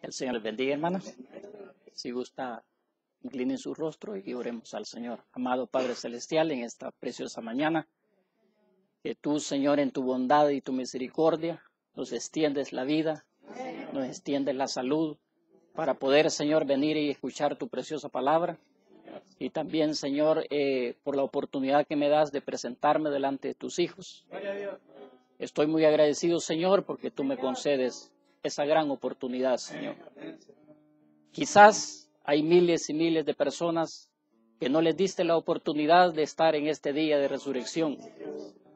El Señor les bendiga, hermanos. Si gusta, inclinen su rostro y oremos al Señor. Amado Padre Celestial, en esta preciosa mañana, que tú, Señor, en tu bondad y tu misericordia, nos extiendes la vida, nos extiendes la salud, para poder, Señor, venir y escuchar tu preciosa palabra. Y también, Señor, por la oportunidad que me das de presentarme delante de tus hijos. Estoy muy agradecido, Señor, porque tú me concedes esa gran oportunidad, Señor. Quizás hay miles y miles de personas que no les diste la oportunidad de estar en este día de resurrección,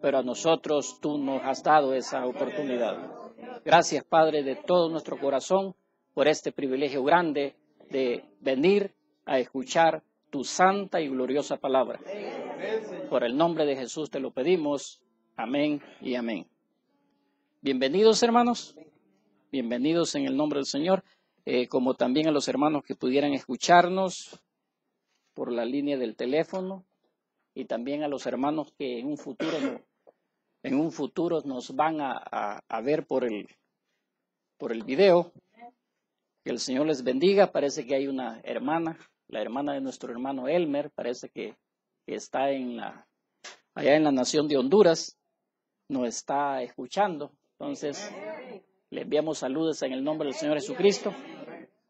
pero a nosotros tú nos has dado esa oportunidad. Gracias, Padre, de todo nuestro corazón, por este privilegio grande de venir a escuchar tu santa y gloriosa palabra. Por el nombre de Jesús te lo pedimos. Amén y amén. Bienvenidos, hermanos. Bienvenidos en el nombre del Señor, como también a los hermanos que pudieran escucharnos por la línea del teléfono y también a los hermanos que en un futuro nos van a ver por el video. Que el Señor les bendiga. Parece que hay una hermana, la hermana de nuestro hermano Elmer, parece que está allá en la nación de Honduras, nos está escuchando. Entonces, le enviamos saludos en el nombre del Señor Jesucristo,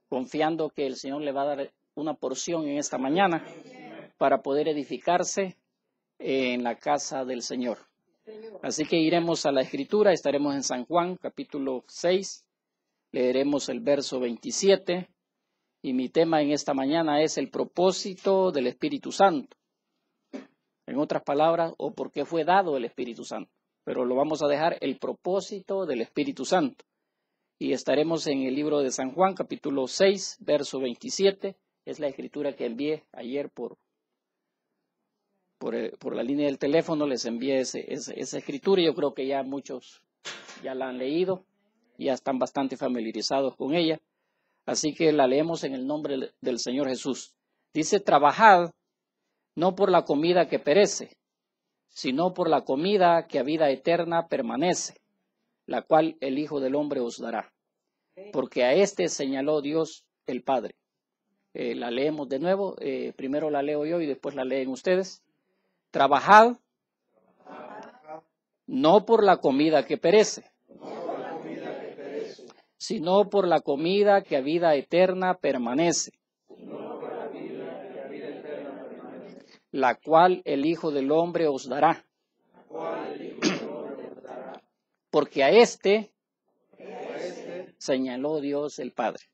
confiando que el Señor le va a dar una porción en esta mañana para poder edificarse en la casa del Señor. Así que iremos a la Escritura, estaremos en San Juan, capítulo 6, leeremos el verso 27, y mi tema en esta mañana es el propósito del Espíritu Santo. En otras palabras, o por qué fue dado el Espíritu Santo. Pero lo vamos a dejar el propósito del Espíritu Santo. Y estaremos en el libro de San Juan, capítulo 6, verso 27. Es la escritura que envié ayer por la línea del teléfono. Les envié esa escritura. Yo creo que ya muchos ya la han leído. Ya están bastante familiarizados con ella. Así que la leemos en el nombre del Señor Jesús. Dice, trabajad no por la comida que perece, sino por la comida que a vida eterna permanece, la cual el Hijo del Hombre os dará. Porque a este señaló Dios el Padre. La leemos de nuevo, primero la leo yo y después la leen ustedes. Trabajad no por la comida que perece, sino por la comida que a vida eterna permanece, la cual el Hijo del Hombre os dará. Porque a este señaló Dios el Padre.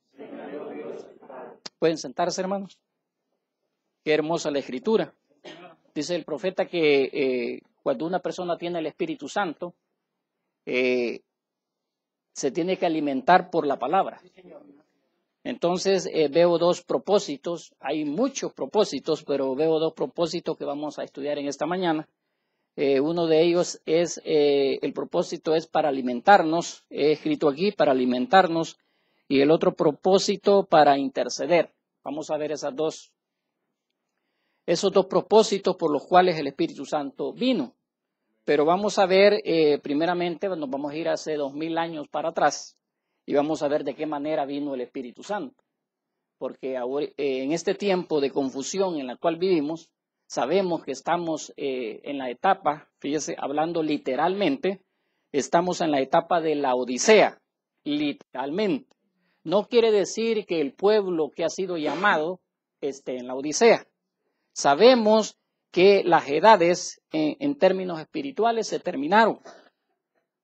¿Pueden sentarse, hermanos? Qué hermosa la escritura. Dice el profeta que cuando una persona tiene el Espíritu Santo, se tiene que alimentar por la palabra. Entonces veo dos propósitos, hay muchos propósitos, pero veo dos propósitos que vamos a estudiar en esta mañana. Uno de ellos es, el propósito es para alimentarnos, he escrito aquí, para alimentarnos, y el otro propósito para interceder. Vamos a ver esos dos propósitos por los cuales el Espíritu Santo vino. Pero vamos a ver, primeramente, nos vamos a ir hace 2000 años para atrás, y vamos a ver de qué manera vino el Espíritu Santo. Porque ahora, en este tiempo de confusión en la cual vivimos, sabemos que estamos en la etapa, fíjese, hablando literalmente, estamos en la etapa de la Odisea, literalmente. No quiere decir que el pueblo que ha sido llamado esté en la Odisea. Sabemos que las edades en términos espirituales se terminaron,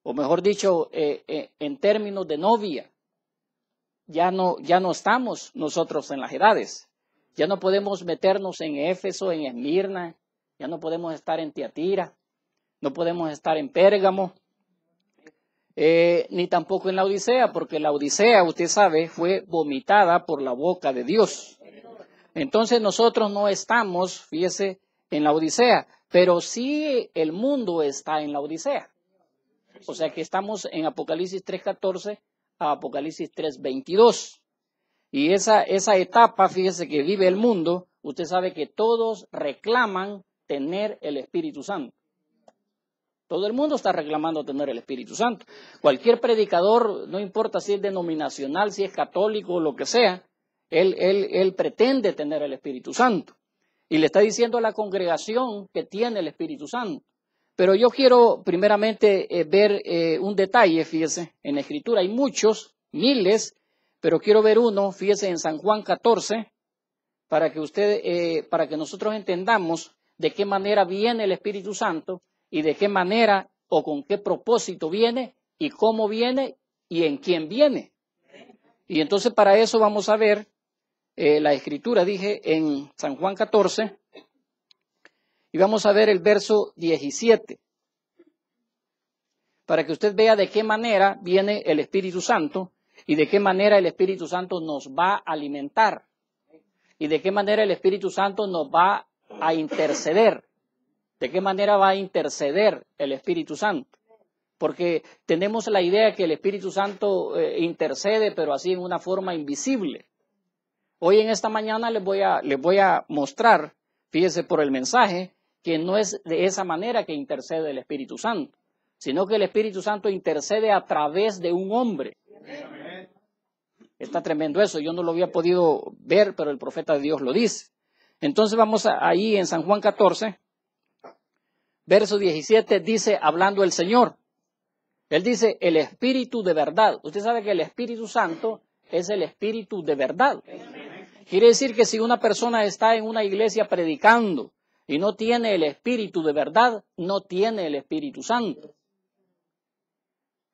o mejor dicho, en términos de novia. Ya no estamos nosotros en las edades. Ya no podemos meternos en Éfeso, en Esmirna, ya no podemos estar en Tiatira, no podemos estar en Pérgamo, ni tampoco en la Odisea, porque la Odisea, usted sabe, fue vomitada por la boca de Dios. Entonces nosotros no estamos, fíjese, en la Odisea, pero sí el mundo está en la Odisea. O sea que estamos en Apocalipsis 3:14 a Apocalipsis 3:22. Y esa etapa, fíjese, que vive el mundo, usted sabe que todos reclaman tener el Espíritu Santo. Todo el mundo está reclamando tener el Espíritu Santo. Cualquier predicador, no importa si es denominacional, si es católico o lo que sea, él pretende tener el Espíritu Santo. Y le está diciendo a la congregación que tiene el Espíritu Santo. Pero yo quiero primeramente ver un detalle, fíjese, en la Escritura hay muchos, miles, pero quiero ver uno, fíjese, en San Juan 14, para que nosotros entendamos de qué manera viene el Espíritu Santo y de qué manera o con qué propósito viene y cómo viene y en quién viene. Y entonces para eso vamos a ver la Escritura, dije, en San Juan 14, y vamos a ver el verso 17, para que usted vea de qué manera viene el Espíritu Santo y de qué manera el Espíritu Santo nos va a alimentar y de qué manera el Espíritu Santo nos va a interceder. ¿De qué manera va a interceder el Espíritu Santo? Porque tenemos la idea que el Espíritu Santo intercede, pero así en una forma invisible. Hoy en esta mañana les voy a mostrar, fíjese por el mensaje, que no es de esa manera que intercede el Espíritu Santo, sino que el Espíritu Santo intercede a través de un hombre. Está tremendo eso, yo no lo había podido ver, pero el profeta de Dios lo dice. Entonces vamos ahí en San Juan 14, verso 17, dice, hablando el Señor. Él dice, el Espíritu de verdad. Usted sabe que el Espíritu Santo es el Espíritu de verdad. Quiere decir que si una persona está en una iglesia predicando y no tiene el Espíritu de verdad, no tiene el Espíritu Santo.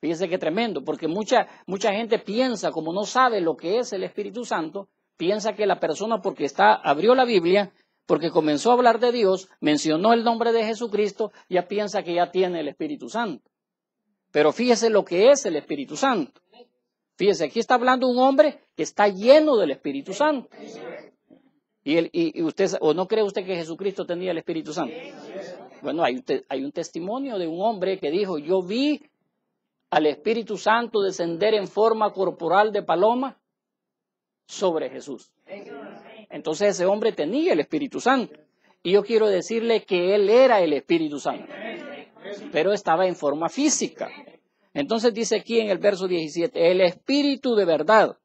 Fíjese qué tremendo, porque mucha gente piensa, como no sabe lo que es el Espíritu Santo, piensa que la persona abrió la Biblia, porque comenzó a hablar de Dios, mencionó el nombre de Jesucristo, ya piensa que ya tiene el Espíritu Santo. Pero fíjese lo que es el Espíritu Santo. Fíjese, aquí está hablando un hombre que está lleno del Espíritu Santo. Y usted, ¿o no cree usted que Jesucristo tenía el Espíritu Santo? Bueno, hay un testimonio de un hombre que dijo, yo vi al Espíritu Santo descender en forma corporal de paloma sobre Jesús. Entonces ese hombre tenía el Espíritu Santo. Y yo quiero decirle que él era el Espíritu Santo, pero estaba en forma física. Entonces dice aquí en el verso 17, el Espíritu de verdad,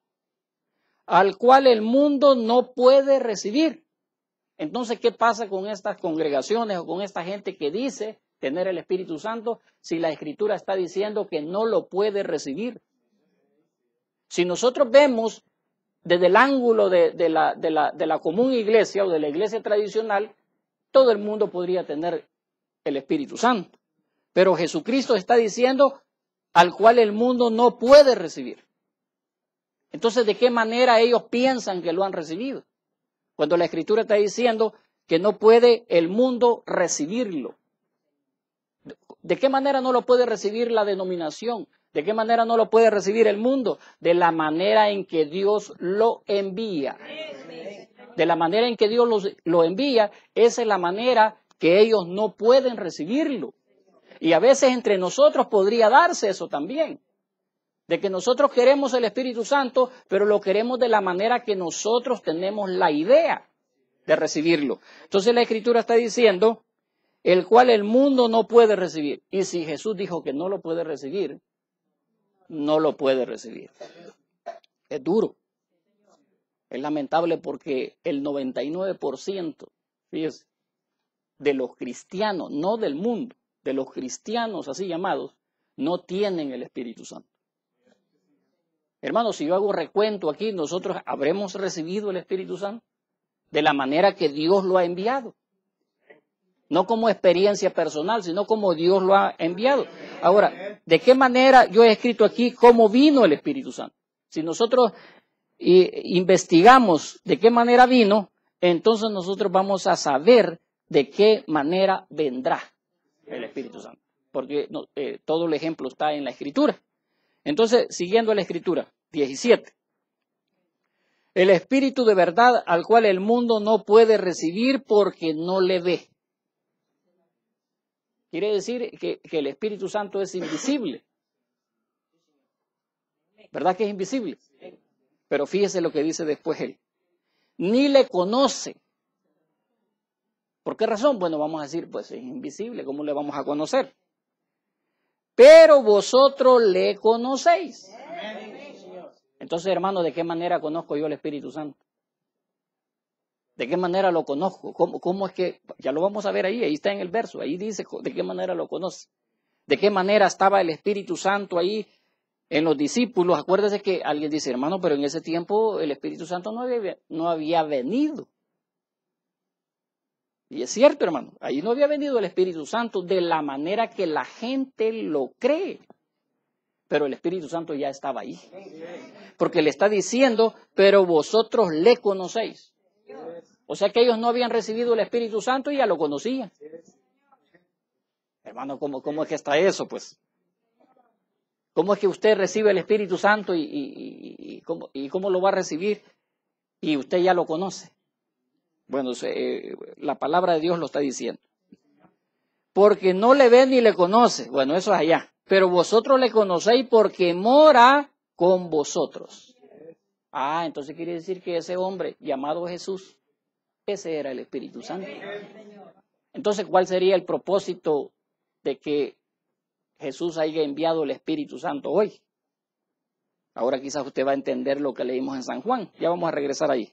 al cual el mundo no puede recibir. Entonces, ¿qué pasa con estas congregaciones o con esta gente que dice tener el Espíritu Santo si la Escritura está diciendo que no lo puede recibir? Si nosotros vemos desde el ángulo de la común iglesia o de la iglesia tradicional, todo el mundo podría tener el Espíritu Santo. Pero Jesucristo está diciendo al cual el mundo no puede recibir. Entonces, ¿de qué manera ellos piensan que lo han recibido? Cuando la Escritura está diciendo que no puede el mundo recibirlo. ¿De qué manera no lo puede recibir la denominación? ¿De qué manera no lo puede recibir el mundo? De la manera en que Dios lo envía. De la manera en que Dios lo envía, esa es la manera que ellos no pueden recibirlo. Y a veces entre nosotros podría darse eso también. De que nosotros queremos el Espíritu Santo, pero lo queremos de la manera que nosotros tenemos la idea de recibirlo. Entonces la Escritura está diciendo, el cual el mundo no puede recibir. Y si Jesús dijo que no lo puede recibir, no lo puede recibir. Es duro. Es lamentable porque el 99%, fíjese, de los cristianos, no del mundo, de los cristianos así llamados, no tienen el Espíritu Santo. Hermanos, si yo hago recuento aquí, nosotros habremos recibido el Espíritu Santo de la manera que Dios lo ha enviado. No como experiencia personal, sino como Dios lo ha enviado. Ahora, ¿de qué manera yo he escrito aquí cómo vino el Espíritu Santo? Si nosotros investigamos de qué manera vino, entonces nosotros vamos a saber de qué manera vendrá el Espíritu Santo. Porque todo el ejemplo está en la Escritura. Entonces, siguiendo la Escritura, 17. El Espíritu de verdad al cual el mundo no puede recibir porque no le ve. Quiere decir que el Espíritu Santo es invisible. ¿Verdad que es invisible? Pero fíjese lo que dice después él. Ni le conoce. ¿Por qué razón? Bueno, vamos a decir, pues es invisible, ¿cómo le vamos a conocer? pero vosotros le conocéis. Entonces, hermano, ¿de qué manera conozco yo el Espíritu Santo? ¿De qué manera lo conozco? ¿Cómo es que? Ya lo vamos a ver ahí está en el verso, ahí dice de qué manera lo conoce. ¿De qué manera estaba el Espíritu Santo ahí en los discípulos? Acuérdese que alguien dice, hermano, pero en ese tiempo el Espíritu Santo no había venido. Y es cierto, hermano, ahí no había venido el Espíritu Santo de la manera que la gente lo cree. Pero el Espíritu Santo ya estaba ahí. Porque le está diciendo, pero vosotros le conocéis. O sea que ellos no habían recibido el Espíritu Santo y ya lo conocían. Hermano, ¿cómo es que está eso, pues? ¿Cómo es que usted recibe el Espíritu Santo y cómo lo va a recibir y usted ya lo conoce? Bueno, la palabra de Dios lo está diciendo. Porque no le ve ni le conoce. Bueno, eso es allá. Pero vosotros le conocéis porque mora con vosotros. Ah, entonces quiere decir que ese hombre llamado Jesús, ese era el Espíritu Santo. Entonces, ¿cuál sería el propósito de que Jesús haya enviado el Espíritu Santo hoy? Ahora quizás usted va a entender lo que leímos en San Juan. Ya vamos a regresar ahí.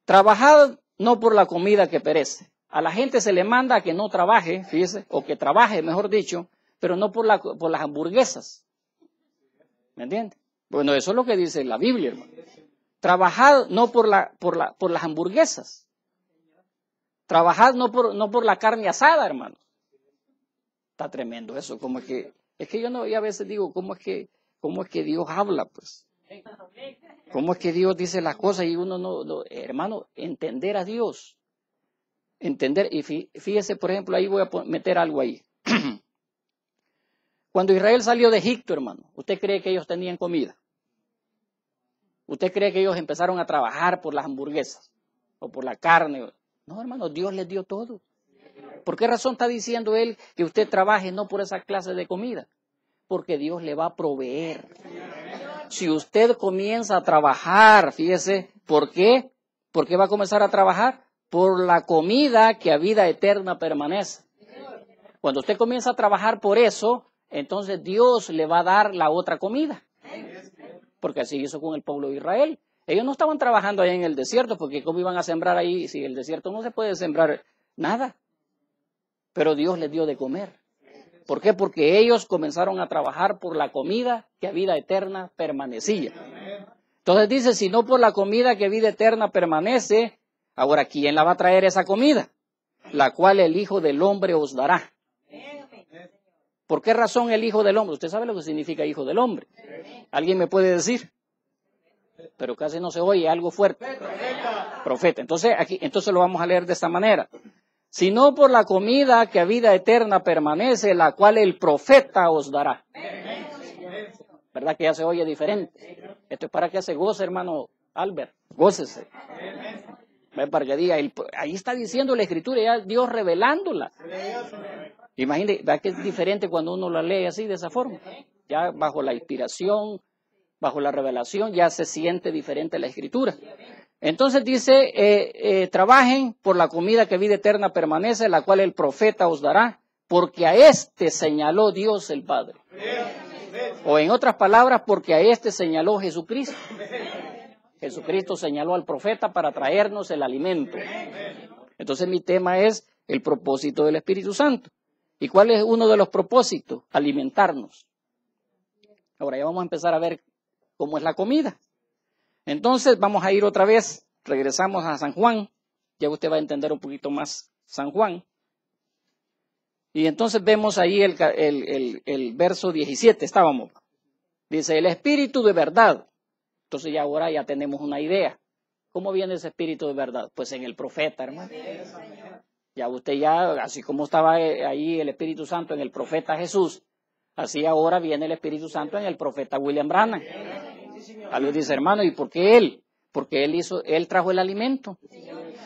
Trabajad no por la comida que perece. A la gente se le manda a que no trabaje, fíjese, o que trabaje, mejor dicho, pero no por las hamburguesas. ¿Me entiende? Bueno, eso es lo que dice la Biblia, hermano. Trabajad no por las hamburguesas. Trabajad no por la carne asada, hermano. Está tremendo eso, es que yo a veces digo, ¿cómo es que Dios habla, pues? ¿Cómo es que Dios dice las cosas y uno no, hermano, entender a Dios? Entender, y fíjese, por ejemplo, ahí voy a meter algo ahí. Cuando Israel salió de Egipto, hermano, ¿usted cree que ellos tenían comida? ¿Usted cree que ellos empezaron a trabajar por las hamburguesas o por la carne? No, hermano, Dios les dio todo. ¿Por qué razón está diciendo él que usted trabaje no por esa clase de comida? Porque Dios le va a proveer. Si usted comienza a trabajar, fíjese, ¿por qué? ¿Por qué va a comenzar a trabajar? Por la comida que a vida eterna permanece. Cuando usted comienza a trabajar por eso, entonces Dios le va a dar la otra comida. Porque así hizo con el pueblo de Israel. Ellos no estaban trabajando allá en el desierto, porque ¿cómo iban a sembrar ahí? Si en el desierto no se puede sembrar nada. Pero Dios les dio de comer. ¿Por qué? Porque ellos comenzaron a trabajar por la comida que a vida eterna permanecía. Entonces dice, si no por la comida que a vida eterna permanece, ahora ¿quién la va a traer esa comida? La cual el Hijo del Hombre os dará. ¿Por qué razón el Hijo del Hombre? ¿Usted sabe lo que significa Hijo del Hombre? ¿Alguien me puede decir? Pero casi no se oye, algo fuerte. Profeta. Entonces lo vamos a leer de esta manera. Sino por la comida que a vida eterna permanece, la cual el profeta os dará. ¿Verdad que ya se oye diferente? Esto es para que se goce, hermano Albert. Gócese. Para que diga, ahí está diciendo la Escritura, ya Dios revelándola. Imagínate, ¿verdad que es diferente cuando uno la lee así, de esa forma? Ya bajo la inspiración, bajo la revelación, ya se siente diferente la Escritura. Entonces dice, trabajen por la comida que vida eterna permanece, la cual el profeta os dará, porque a este señaló Dios el Padre. O en otras palabras, porque a este señaló Jesucristo. Jesucristo señaló al profeta para traernos el alimento. Entonces mi tema es el propósito del Espíritu Santo. ¿Y cuál es uno de los propósitos? Alimentarnos. Ahora ya vamos a empezar a ver cómo es la comida. Entonces vamos a ir otra vez, regresamos a San Juan, ya usted va a entender un poquito más San Juan. Y entonces vemos ahí el verso 17, estábamos. Dice, el Espíritu de verdad. Entonces ya ahora ya tenemos una idea. ¿Cómo viene ese Espíritu de verdad? Pues en el profeta, hermano. Ya usted así como estaba ahí el Espíritu Santo en el profeta Jesús, así ahora viene el Espíritu Santo en el profeta William Branham. Alguien dice, hermano, ¿y por qué él? Porque él trajo el alimento.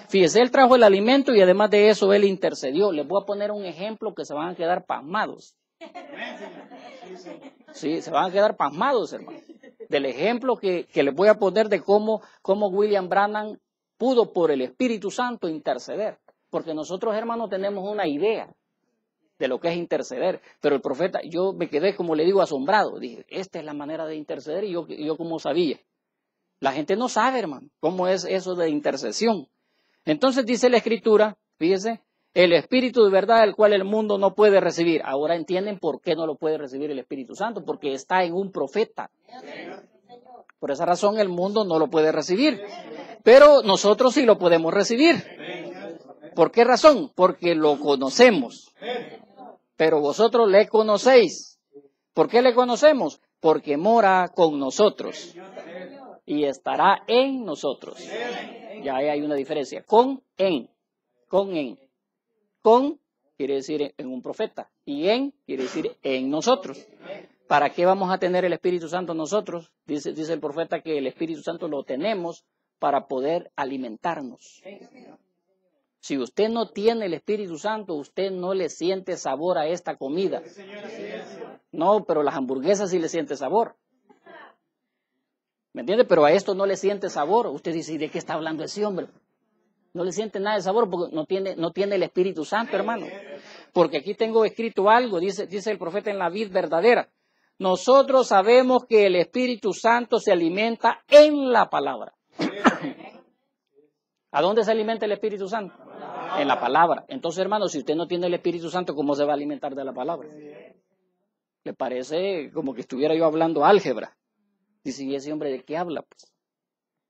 Fíjese, él trajo el alimento y además de eso él intercedió. Les voy a poner un ejemplo que se van a quedar pasmados. Sí, se van a quedar pasmados, hermano. Del ejemplo que les voy a poner de cómo William Branham pudo por el Espíritu Santo interceder. Porque nosotros, hermanos, tenemos una idea de lo que es interceder. Pero el profeta, yo me quedé, como le digo, asombrado. Dije, esta es la manera de interceder, y yo como sabía. La gente no sabe, hermano, cómo es eso de intercesión. Entonces dice la Escritura, fíjese, el Espíritu de verdad, el cual el mundo no puede recibir. Ahora entienden por qué no lo puede recibir el Espíritu Santo, porque está en un profeta. Por esa razón el mundo no lo puede recibir. Pero nosotros sí lo podemos recibir. ¿Por qué razón? Porque lo conocemos. Pero vosotros le conocéis. ¿Por qué le conocemos? Porque mora con nosotros y estará en nosotros. Ya hay una diferencia. Con en. Con quiere decir en un profeta, y en quiere decir en nosotros. ¿Para qué vamos a tener el Espíritu Santo nosotros? Dice el profeta que el Espíritu Santo lo tenemos para poder alimentarnos. Si usted no tiene el Espíritu Santo, usted no le siente sabor a esta comida. No, pero las hamburguesas sí le siente sabor. ¿Me entiende? Pero a esto no le siente sabor. Usted dice, ¿y de qué está hablando ese hombre? No le siente nada de sabor porque no tiene el Espíritu Santo, hermano. Porque aquí tengo escrito algo, dice el profeta en la vid verdadera. Nosotros sabemos que el Espíritu Santo se alimenta en la palabra. ¿A dónde se alimenta el Espíritu Santo? En la palabra. Entonces, hermano, si usted no tiene el Espíritu Santo, ¿cómo se va a alimentar de la palabra? Le parece como que estuviera yo hablando álgebra. Dice, ¿y ese hombre de qué habla?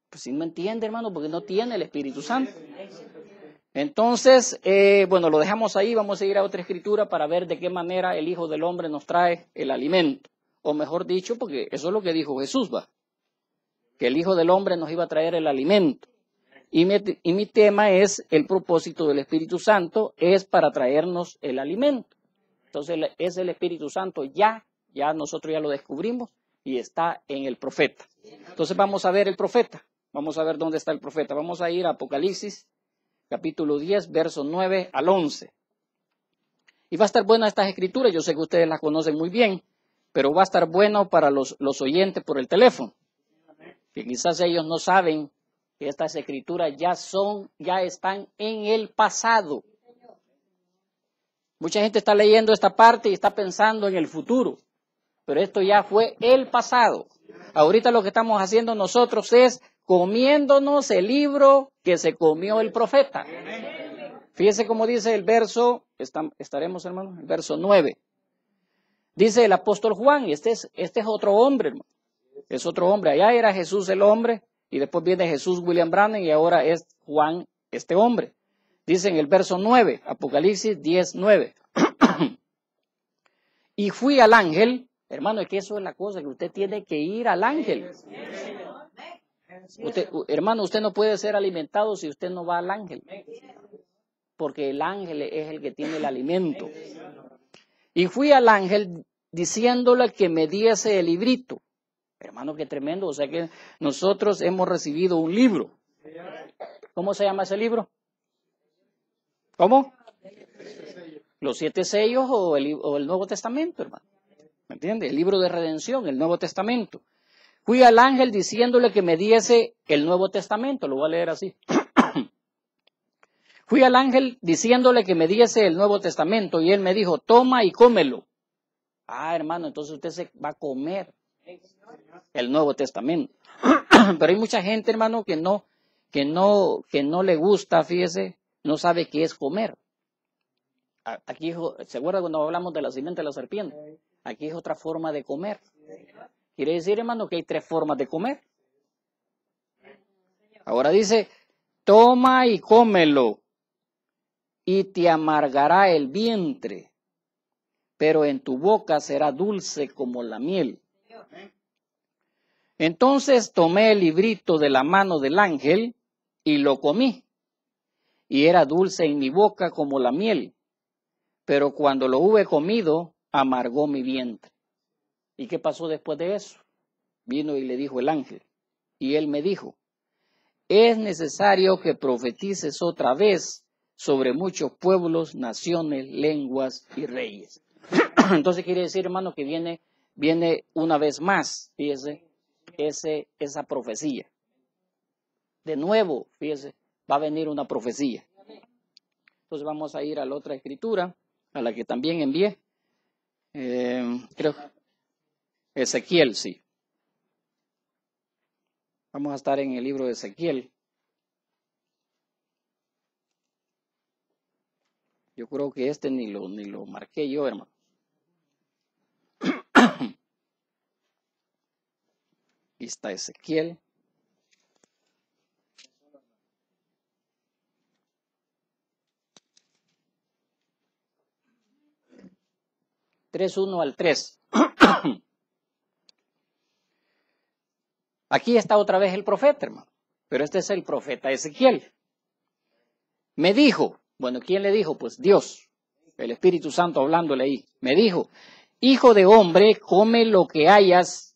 Pues sí me entiende, hermano, porque no tiene el Espíritu Santo. Entonces, bueno, lo dejamos ahí. Vamos a ir a otra escritura para ver de qué manera el Hijo del Hombre nos trae el alimento. O mejor dicho, porque eso es lo que dijo Jesús, ¿va? Que el Hijo del Hombre nos iba a traer el alimento. Y mi tema es el propósito del Espíritu Santo, es para traernos el alimento. Entonces, es el Espíritu Santo ya nosotros ya lo descubrimos y está en el profeta. Entonces, vamos a ver el profeta. Vamos a ver dónde está el profeta. Vamos a ir a Apocalipsis, capítulo 10, versos 9 al 11. Y va a estar buena estas escrituras. Yo sé que ustedes las conocen muy bien, pero va a estar bueno para los oyentes por el teléfono. Que quizás ellos no saben que estas escrituras ya están en el pasado. Mucha gente está leyendo esta parte y está pensando en el futuro, pero esto ya fue el pasado. Ahorita lo que estamos haciendo nosotros es comiéndonos el libro que se comió el profeta. Fíjese cómo dice el verso, estaremos, hermano, el verso 9. Dice el apóstol Juan, y este es otro hombre, hermano. Es otro hombre. Allá era Jesús el hombre, y después viene Jesús William Branham, y ahora es Juan este hombre. Dice en el verso 9, Apocalipsis 10, 9. Y fui al ángel, hermano, es que eso es la cosa, que usted tiene que ir al ángel. Hermano, usted no puede ser alimentado si usted no va al ángel, porque el ángel es el que tiene el alimento. Y fui al ángel diciéndole que me diese el librito. Hermano, qué tremendo, o sea que nosotros hemos recibido un libro. ¿Cómo se llama ese libro? ¿Cómo? Los 7 sellos o el Nuevo Testamento, hermano. ¿Me entiende? El libro de redención, el Nuevo Testamento. Fui al ángel diciéndole que me diese el Nuevo Testamento. Lo voy a leer así. Fui al ángel diciéndole que me diese el Nuevo Testamento y él me dijo, toma y cómelo. Ah, hermano, entonces usted se va a comer el Nuevo Testamento. Pero hay mucha gente, hermano, que no le gusta, fíjese, no sabe qué es comer. Aquí, ¿se acuerda cuando hablamos de la simiente de la serpiente? Aquí es otra forma de comer. Quiere decir, hermano, que hay 3 formas de comer. Ahora dice, toma y cómelo, y te amargará el vientre, pero en tu boca será dulce como la miel. Entonces tomé el librito de la mano del ángel y lo comí, y era dulce en mi boca como la miel, pero cuando lo hube comido, amargó mi vientre. ¿Y qué pasó después de eso? Vino y le dijo el ángel, y él me dijo, es necesario que profetices otra vez sobre muchos pueblos, naciones, lenguas y reyes. Entonces quiere decir, hermano, que viene una vez más, fíjese, esa profecía. De nuevo, fíjese, va a venir una profecía. Entonces vamos a ir a la otra escritura, a la que también envié. Creo, Ezequiel, sí. Vamos a estar en el libro de Ezequiel. Yo creo que este ni lo marqué yo, hermano. Aquí está Ezequiel. Tres, 1 al 3. Aquí está otra vez el profeta, hermano. Pero este es el profeta Ezequiel. Me dijo, bueno, ¿quién le dijo? Pues Dios, el Espíritu Santo hablándole ahí. Me dijo, hijo de hombre, come lo que hayas,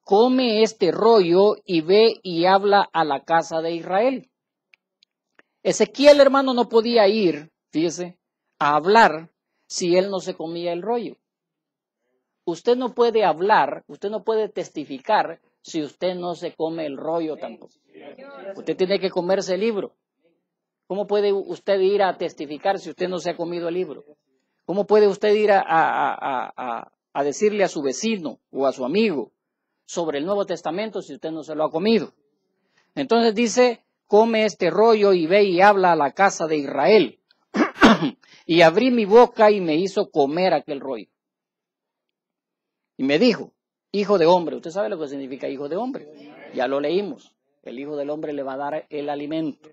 come este rollo y ve y habla a la casa de Israel. Ezequiel, hermano, no podía ir, fíjese, a hablar si él no se comía el rollo. Usted no puede hablar, usted no puede testificar si usted no se come el rollo tampoco. Usted tiene que comerse el libro. ¿Cómo puede usted ir a testificar si usted no se ha comido el libro? ¿Cómo puede usted ir a decirle a su vecino o a su amigo sobre el Nuevo Testamento si usted no se lo ha comido? Entonces dice, come este rollo y ve y habla a la casa de Israel. Y abrí mi boca y me hizo comer aquel rollo. Y me dijo, hijo de hombre, ¿usted sabe lo que significa hijo de hombre? Ya lo leímos. El hijo del hombre le va a dar el alimento.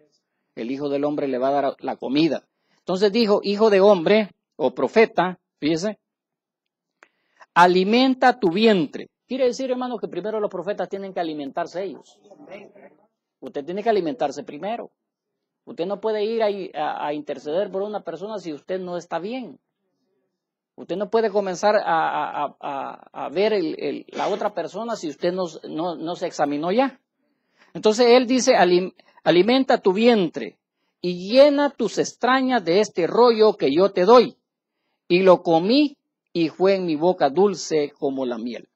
El hijo del hombre le va a dar la comida. Entonces dijo, hijo de hombre o profeta, fíjese, alimenta tu vientre. Quiere decir, hermano, que primero los profetas tienen que alimentarse ellos. Usted tiene que alimentarse primero. Usted no puede ir a interceder por una persona si usted no está bien. Usted no puede comenzar a ver la otra persona si usted no se examinó ya. Entonces él dice, alimenta tu vientre y llena tus extrañas de este rollo que yo te doy. Y lo comí y fue en mi boca dulce como la miel.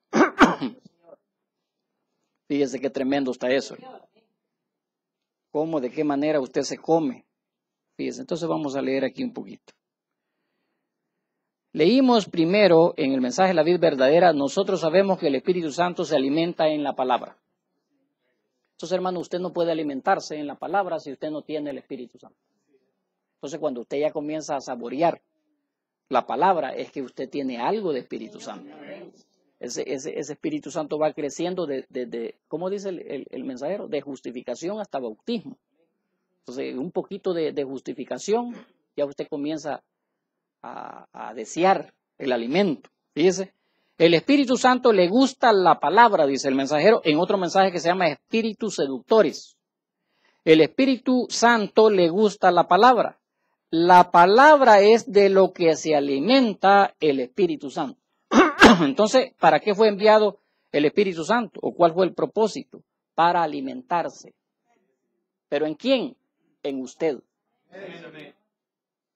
Fíjese qué tremendo está eso. ¿Cómo, de qué manera usted se come? Fíjese, entonces vamos a leer aquí un poquito. Leímos primero en el mensaje de la vida verdadera, nosotros sabemos que el Espíritu Santo se alimenta en la palabra. Entonces, hermano, usted no puede alimentarse en la palabra si usted no tiene el Espíritu Santo. Entonces, cuando usted ya comienza a saborear la palabra, es que usted tiene algo de Espíritu Santo. Ese Espíritu Santo va creciendo desde, ¿cómo dice el mensajero? De justificación hasta bautismo. Entonces, un poquito de justificación, ya usted comienza a desear el alimento. Fíjese, el Espíritu Santo le gusta la palabra, dice el mensajero, en otro mensaje que se llama Espíritus Seductores. El Espíritu Santo le gusta la palabra. La palabra es de lo que se alimenta el Espíritu Santo. Entonces, ¿para qué fue enviado el Espíritu Santo? ¿O cuál fue el propósito? Para alimentarse. ¿Pero en quién? En usted.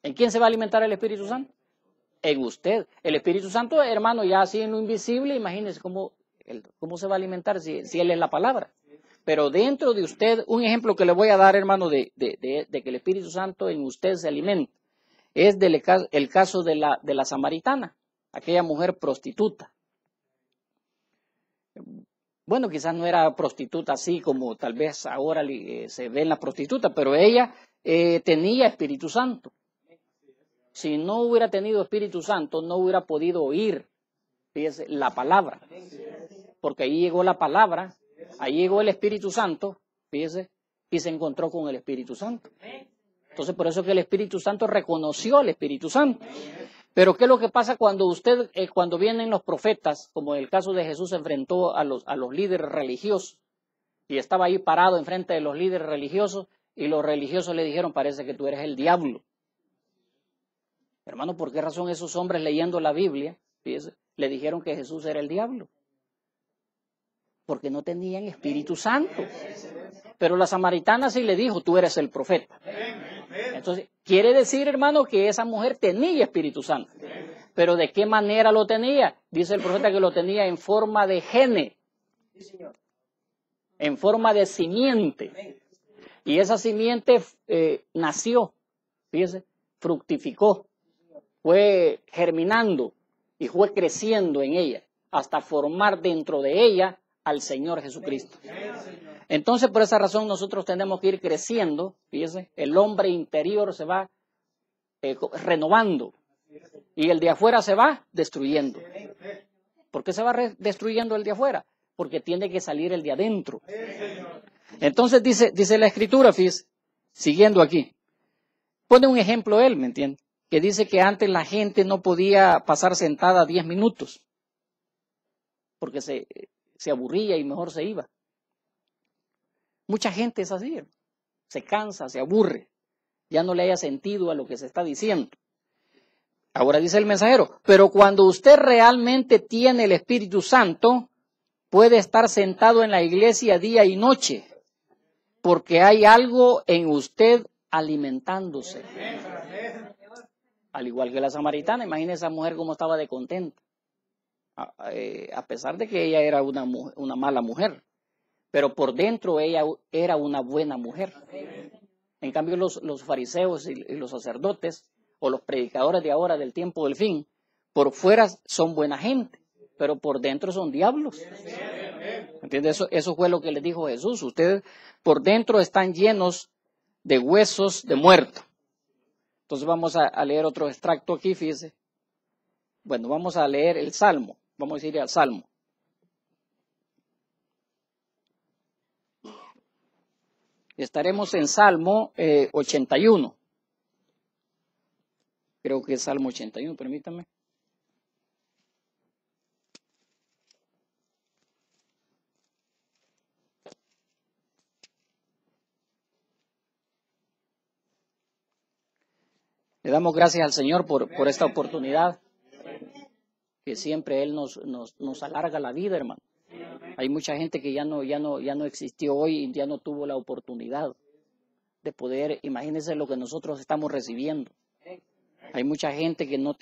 ¿En quién se va a alimentar el Espíritu Santo? En usted. El Espíritu Santo, hermano, ya así en lo invisible, imagínese cómo se va a alimentar si Él es la palabra. Pero dentro de usted, un ejemplo que le voy a dar, hermano, de que el Espíritu Santo en usted se alimenta, es el caso de la samaritana, aquella mujer prostituta. Bueno, quizás no era prostituta así como tal vez ahora se ve en la prostituta, pero ella tenía Espíritu Santo. Si no hubiera tenido Espíritu Santo, no hubiera podido oír, fíjese, la palabra. Porque ahí llegó la palabra, ahí llegó el Espíritu Santo, fíjese, y se encontró con el Espíritu Santo. Entonces, por eso que el Espíritu Santo reconoció al Espíritu Santo. Pero ¿qué es lo que pasa cuando cuando vienen los profetas, como en el caso de Jesús, se enfrentó a los líderes religiosos y estaba ahí parado enfrente de los líderes religiosos y los religiosos le dijeron, parece que tú eres el diablo. Hermano, ¿por qué razón esos hombres leyendo la Biblia, fíjese, le dijeron que Jesús era el diablo? Porque no tenían Espíritu Santo. Pero la samaritana sí le dijo, tú eres el profeta. Entonces, quiere decir, hermano, que esa mujer tenía Espíritu Santo. Pero ¿de qué manera lo tenía? Dice el profeta que lo tenía en forma de gene. En forma de simiente. Y esa simiente nació, fíjese, fructificó. fue germinando y fue creciendo en ella hasta formar dentro de ella al Señor Jesucristo. Entonces, por esa razón nosotros tenemos que ir creciendo. Fíjese, el hombre interior se va renovando y el de afuera se va destruyendo. ¿Por qué se va destruyendo el de afuera? Porque tiene que salir el de adentro. Entonces dice la Escritura, fíjese, siguiendo aquí, pone un ejemplo él, ¿me entiende? Que dice que antes la gente no podía pasar sentada 10 minutos porque se aburría y mejor se iba. Mucha gente es así, se cansa, se aburre, ya no le haya sentido a lo que se está diciendo. Ahora dice el mensajero, pero cuando usted realmente tiene el Espíritu Santo, puede estar sentado en la iglesia día y noche, porque hay algo en usted alimentándose. Al igual que la samaritana, imagínese esa mujer cómo estaba de contenta, a pesar de que ella era una mala mujer, pero por dentro ella era una buena mujer. En cambio los fariseos y los sacerdotes, o los predicadores de ahora del tiempo del fin, por fuera son buena gente, pero por dentro son diablos. ¿Entiendes? Eso fue lo que les dijo Jesús. Ustedes por dentro están llenos de huesos de muerto. Entonces vamos a leer otro extracto aquí, fíjese. Bueno, vamos a leer el Salmo. Vamos a ir al Salmo. Estaremos en Salmo 81. Creo que es Salmo 81, permítame. Le damos gracias al Señor por esta oportunidad, que siempre Él nos alarga la vida, hermano. Hay mucha gente que ya no existió hoy y ya no tuvo la oportunidad de poder, imagínense lo que nosotros estamos recibiendo. Hay mucha gente que no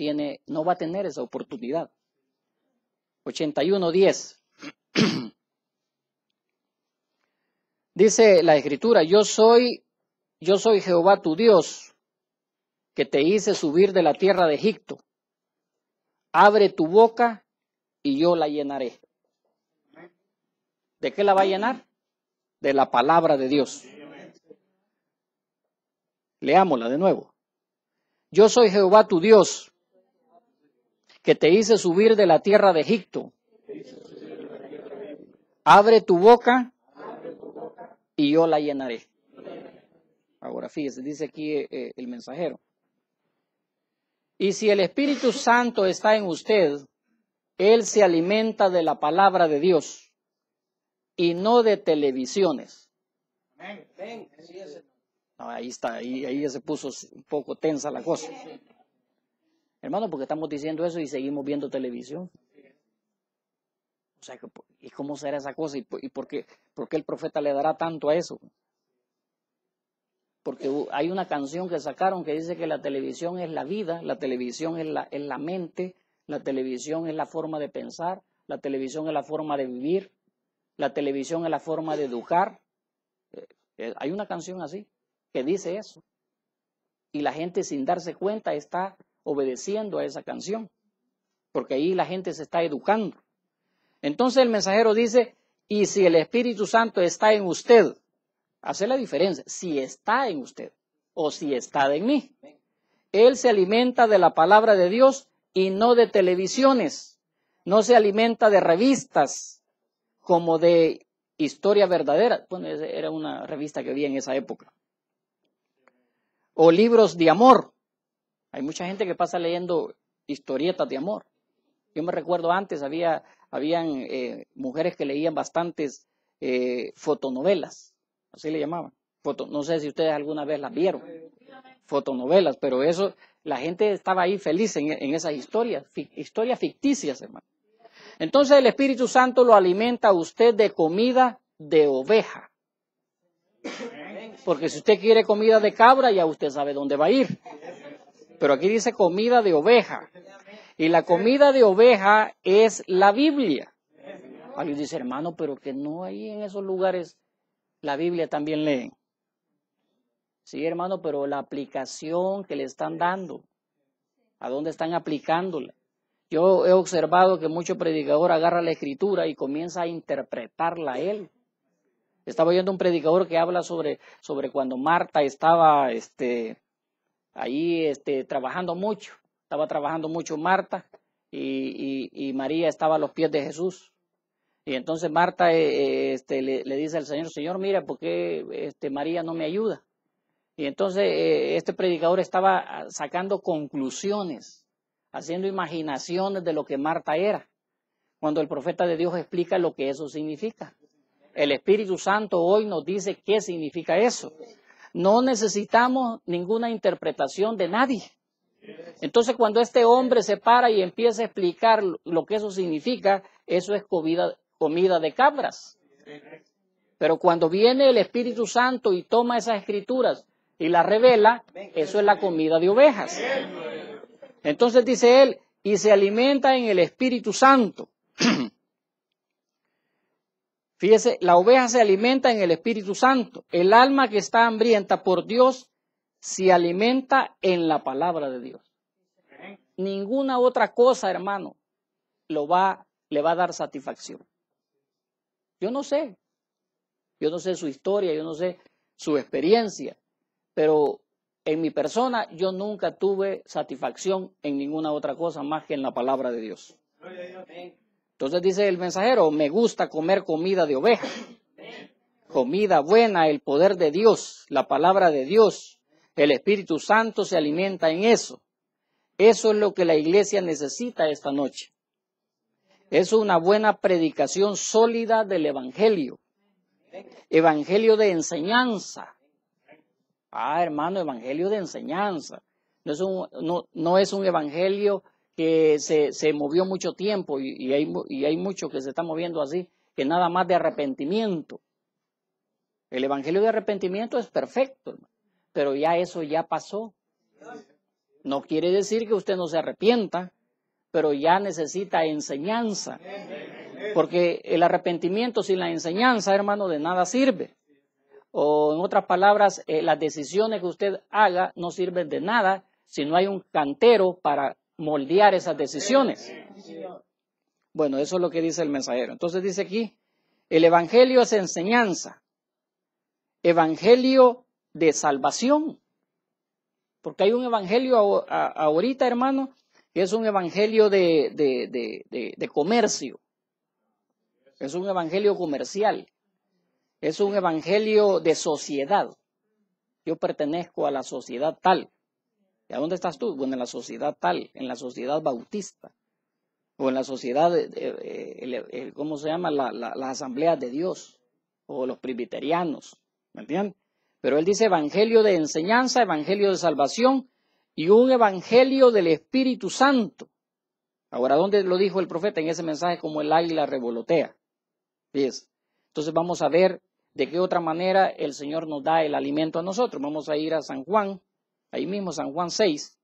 va a tener esa oportunidad. 81:10. Dice la Escritura, yo soy Jehová tu Dios, que te hice subir de la tierra de Egipto. Abre tu boca y yo la llenaré. ¿De qué la va a llenar? De la palabra de Dios. Leámosla de nuevo. Yo soy Jehová tu Dios, que te hice subir de la tierra de Egipto. Abre tu boca y yo la llenaré. Ahora fíjese, dice aquí el mensajero. Y si el Espíritu Santo está en usted, Él se alimenta de la palabra de Dios y no de televisiones. No, ahí está, ahí se puso un poco tensa la cosa. Hermano, porque estamos diciendo eso y seguimos viendo televisión. O sea, ¿y cómo será esa cosa? ¿Y por qué el profeta le dará tanto a eso? Porque hay una canción que sacaron que dice que la televisión es la vida, la televisión es la mente, la televisión es la forma de pensar, la televisión es la forma de vivir, la televisión es la forma de educar. Hay una canción así que dice eso. Y la gente sin darse cuenta está obedeciendo a esa canción, porque ahí la gente se está educando. Entonces el mensajero dice, y si el Espíritu Santo está en usted, hace la diferencia, si está en usted o si está en mí. Él se alimenta de la palabra de Dios y no de televisiones, no se alimenta de revistas como de historia verdadera. Bueno, era una revista que había en esa época. O libros de amor. Hay mucha gente que pasa leyendo historietas de amor. Yo me recuerdo antes, habían mujeres que leían bastantes fotonovelas, así le llamaban. No sé si ustedes alguna vez las vieron, fotonovelas, pero eso, la gente estaba ahí feliz en esas historias ficticias, hermano. Entonces el Espíritu Santo lo alimenta a usted de comida de oveja. Porque si usted quiere comida de cabra, ya usted sabe dónde va a ir. Pero aquí dice comida de oveja. Y la comida de oveja es la Biblia. Alguien dice, hermano, pero que no hay en esos lugares la Biblia también leen. Sí, hermano, pero la aplicación que le están dando ¿A dónde están aplicándola? Yo he observado que muchos predicadores agarran la escritura y comienza a interpretarla él. Estaba oyendo un predicador que habla sobre cuando Marta estaba ahí trabajando mucho. Estaba trabajando mucho Marta y María estaba a los pies de Jesús. Y entonces Marta le dice al Señor, Señor, mira, ¿por qué María no me ayuda? Y entonces este predicador estaba sacando conclusiones, haciendo imaginaciones de lo que Marta era, cuando el profeta de Dios explica lo que eso significa. El Espíritu Santo hoy nos dice qué significa eso. No necesitamos ninguna interpretación de nadie. Entonces, cuando este hombre se para y empieza a explicar lo que eso significa, eso es comida de cabras. Pero cuando viene el Espíritu Santo y toma esas escrituras y las revela, eso es la comida de ovejas. Entonces dice él, y se alimenta en el Espíritu Santo. Fíjese, la oveja se alimenta en el Espíritu Santo. El alma que está hambrienta por Dios se alimenta en la palabra de Dios. Ninguna otra cosa, hermano, le va a dar satisfacción. Yo no sé su historia, yo no sé su experiencia, pero en mi persona yo nunca tuve satisfacción en ninguna otra cosa más que en la palabra de Dios. Entonces dice el mensajero, me gusta comer comida de oveja, comida buena, el poder de Dios, la palabra de Dios, el Espíritu Santo se alimenta en eso. Eso es lo que la iglesia necesita esta noche. Es una buena predicación sólida del Evangelio. Evangelio de enseñanza. Hermano, evangelio de enseñanza. No es un evangelio que se movió mucho tiempo y hay mucho que se está moviendo así, que nada más de arrepentimiento. El evangelio de arrepentimiento es perfecto, hermano, pero ya eso ya pasó. No quiere decir que usted no se arrepienta, pero ya necesita enseñanza. Porque el arrepentimiento sin la enseñanza, hermano, de nada sirve. O en otras palabras, las decisiones que usted haga no sirven de nada si no hay un cantero para moldear esas decisiones. Bueno, eso es lo que dice el mensajero. Entonces dice aquí, el evangelio es enseñanza, evangelio de salvación. Porque hay un evangelio ahorita, hermano, que es un evangelio de comercio. Es un evangelio comercial. Es un evangelio de sociedad. Yo pertenezco a la sociedad tal. ¿Y a dónde estás tú? Bueno, en la sociedad tal, en la sociedad bautista. O en la sociedad, ¿cómo se llama? Las asambleas de Dios. O los presbiterianos. ¿Me entiendes? Pero él dice evangelio de enseñanza, evangelio de salvación y un evangelio del Espíritu Santo. Ahora, ¿dónde lo dijo el profeta? En ese mensaje como el águila revolotea. ¿Ves? Entonces vamos a ver de qué otra manera el Señor nos da el alimento a nosotros. Vamos a ir a San Juan, ahí mismo San Juan 6.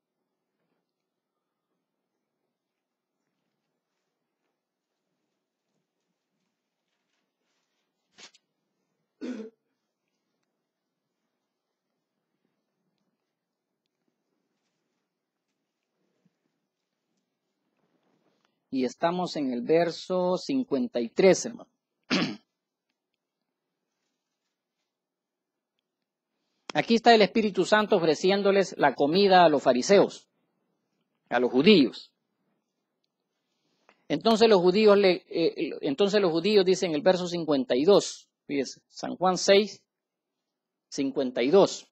Y estamos en el verso 53, hermano. Aquí está el Espíritu Santo ofreciéndoles la comida a los fariseos, a los judíos. Entonces los judíos dicen en el verso 52, fíjese, San Juan 6, 52.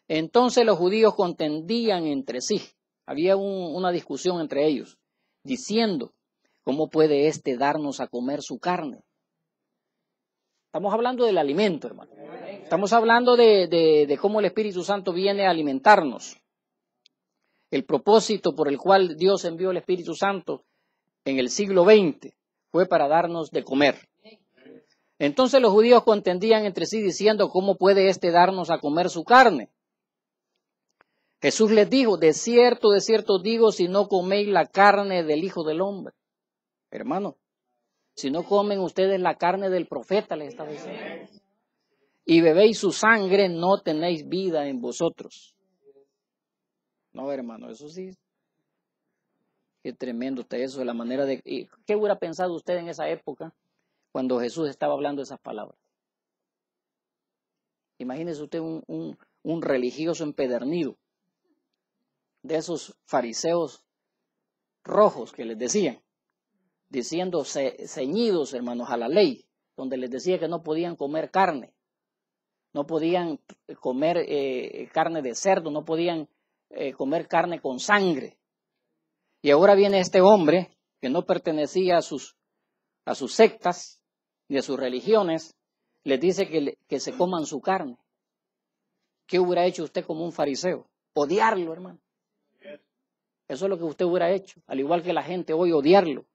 Entonces los judíos contendían entre sí, había una discusión entre ellos, diciendo, ¿cómo puede éste darnos a comer su carne? Estamos hablando del alimento, hermano. Estamos hablando de cómo el Espíritu Santo viene a alimentarnos. El propósito por el cual Dios envió el Espíritu Santo en el siglo XX fue para darnos de comer. Entonces los judíos contendían entre sí diciendo, ¿cómo puede éste darnos a comer su carne? Jesús les dijo, de cierto digo, si no coméis la carne del Hijo del Hombre. Hermano, si no comen ustedes la carne del profeta, les estaba diciendo, y bebéis su sangre, no tenéis vida en vosotros. No, hermano, eso sí. Qué tremendo está eso, de la manera de... ¿Qué hubiera pensado usted en esa época cuando Jesús estaba hablando esas palabras? Imagínese usted un religioso empedernido, de esos fariseos rojos que les decían, diciendo ceñidos, hermanos, a la ley, donde les decía que no podían comer carne, no podían comer carne de cerdo, no podían comer carne con sangre. Y ahora viene este hombre que no pertenecía a sus sectas ni a sus religiones, les dice que se coman su carne. ¿Qué hubiera hecho usted como un fariseo? Odiarlo, hermano. Eso es lo que usted hubiera hecho, al igual que la gente hoy, odiarlo.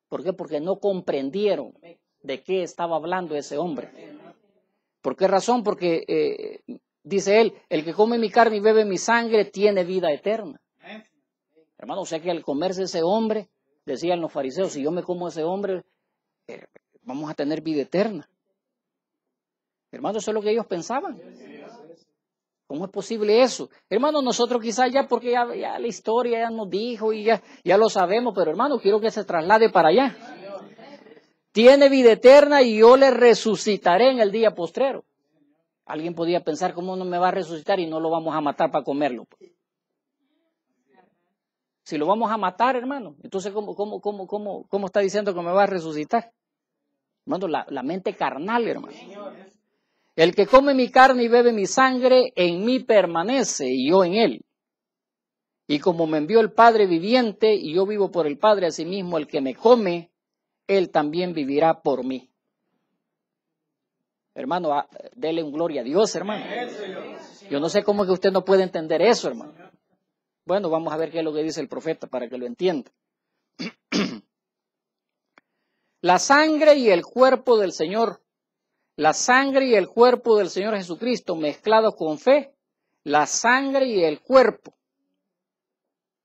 ¿Por qué? Porque no comprendieron de qué estaba hablando ese hombre. ¿Por qué razón? Porque dice él, el que come mi carne y bebe mi sangre tiene vida eterna. Hermano, o sea que al comerse ese hombre, decían los fariseos, si yo me como ese hombre, vamos a tener vida eterna. Hermano, eso es lo que ellos pensaban. ¿Cómo es posible eso? Hermano, nosotros quizás ya, porque ya la historia ya nos dijo y ya lo sabemos, pero hermano, quiero que se traslade para allá. Tiene vida eterna y yo le resucitaré en el día postrero. Alguien podía pensar, ¿cómo no me va a resucitar y no lo vamos a matar para comerlo? Si lo vamos a matar, hermano, entonces ¿cómo está diciendo que me va a resucitar? Hermano, la mente carnal, hermano. El que come mi carne y bebe mi sangre, en mí permanece y yo en él. Y como me envió el Padre viviente y yo vivo por el Padre, asimismo el que me come, él también vivirá por mí. Hermano, dele un gloria a Dios, hermano. Yo no sé cómo es que usted no puede entender eso, hermano. Bueno, vamos a ver qué es lo que dice el profeta para que lo entienda. La sangre y el cuerpo del Señor. La sangre y el cuerpo del Señor Jesucristo mezclados con fe, la sangre y el cuerpo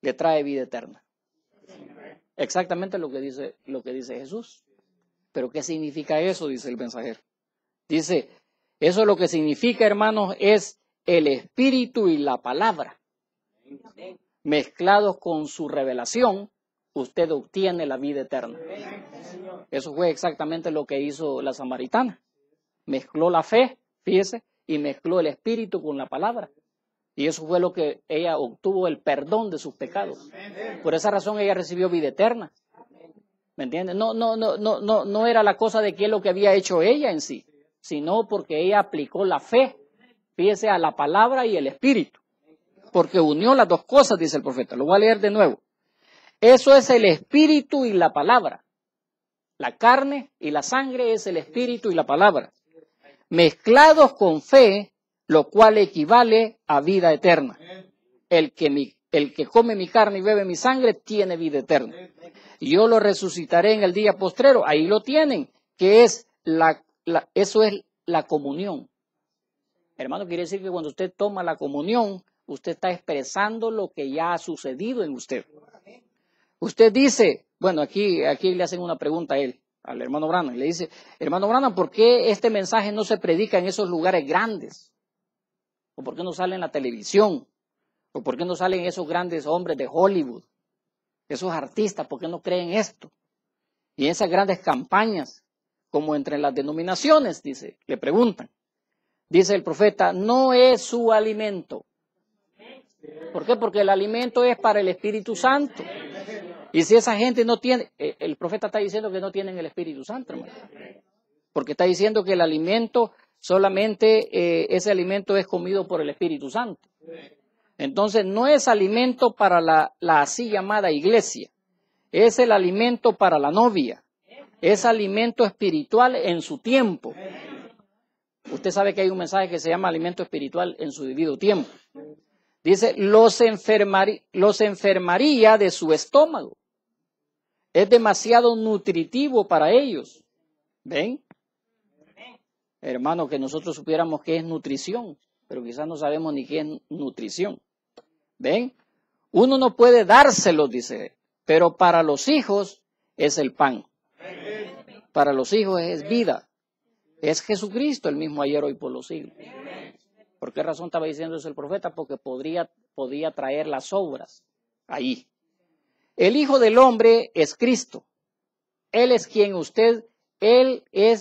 le trae vida eterna. Exactamente lo que dice Jesús. Pero ¿qué significa eso? Dice el mensajero. Dice, eso lo que significa, hermanos, es el Espíritu y la palabra. Mezclados con su revelación, usted obtiene la vida eterna. Eso fue exactamente lo que hizo la samaritana. Mezcló la fe, fíjese, y mezcló el espíritu con la palabra. Y eso fue lo que ella obtuvo, el perdón de sus pecados. Por esa razón ella recibió vida eterna. ¿Me entiende? No era la cosa de qué es lo que había hecho ella en sí, sino porque ella aplicó la fe, fíjese, a la palabra y el espíritu. Porque unió las dos cosas, dice el profeta. Lo voy a leer de nuevo. Eso es el espíritu y la palabra. La carne y la sangre es el espíritu y la palabra. Mezclados con fe, lo cual equivale a vida eterna. El que come mi carne y bebe mi sangre tiene vida eterna. Yo lo resucitaré en el día postrero. Ahí lo tienen, que es eso es la comunión. Hermano, quiere decir que cuando usted toma la comunión, usted está expresando lo que ya ha sucedido en usted. Usted dice, bueno, aquí le hacen una pregunta a él, al hermano Branham. Le dice, hermano Branham, ¿por qué este mensaje no se predica en esos lugares grandes? ¿O por qué no sale en la televisión? ¿O por qué no salen esos grandes hombres de Hollywood? Esos artistas, ¿por qué no creen esto? Y esas grandes campañas, como entre las denominaciones, dice, le preguntan. Dice el profeta, no es su alimento. ¿Por qué? Porque el alimento es para el Espíritu Santo. Y si esa gente no tiene, el profeta está diciendo que no tienen el Espíritu Santo, hermano. Porque está diciendo que el alimento, solamente ese alimento es comido por el Espíritu Santo. Entonces no es alimento para la así llamada iglesia. Es el alimento para la novia. Es alimento espiritual en su tiempo. Usted sabe que hay un mensaje que se llama alimento espiritual en su debido tiempo. Dice, los enfermaría de su estómago. Es demasiado nutritivo para ellos. ¿Ven? Hermano, que nosotros supiéramos qué es nutrición, pero quizás no sabemos ni qué es nutrición. ¿Ven? Uno no puede dárselo, dice, pero para los hijos es el pan. Para los hijos es vida. Es Jesucristo el mismo ayer, hoy, por los siglos. ¿Por qué razón estaba diciendo eso el profeta? Porque podía traer las obras ahí. El Hijo del Hombre es Cristo. Él es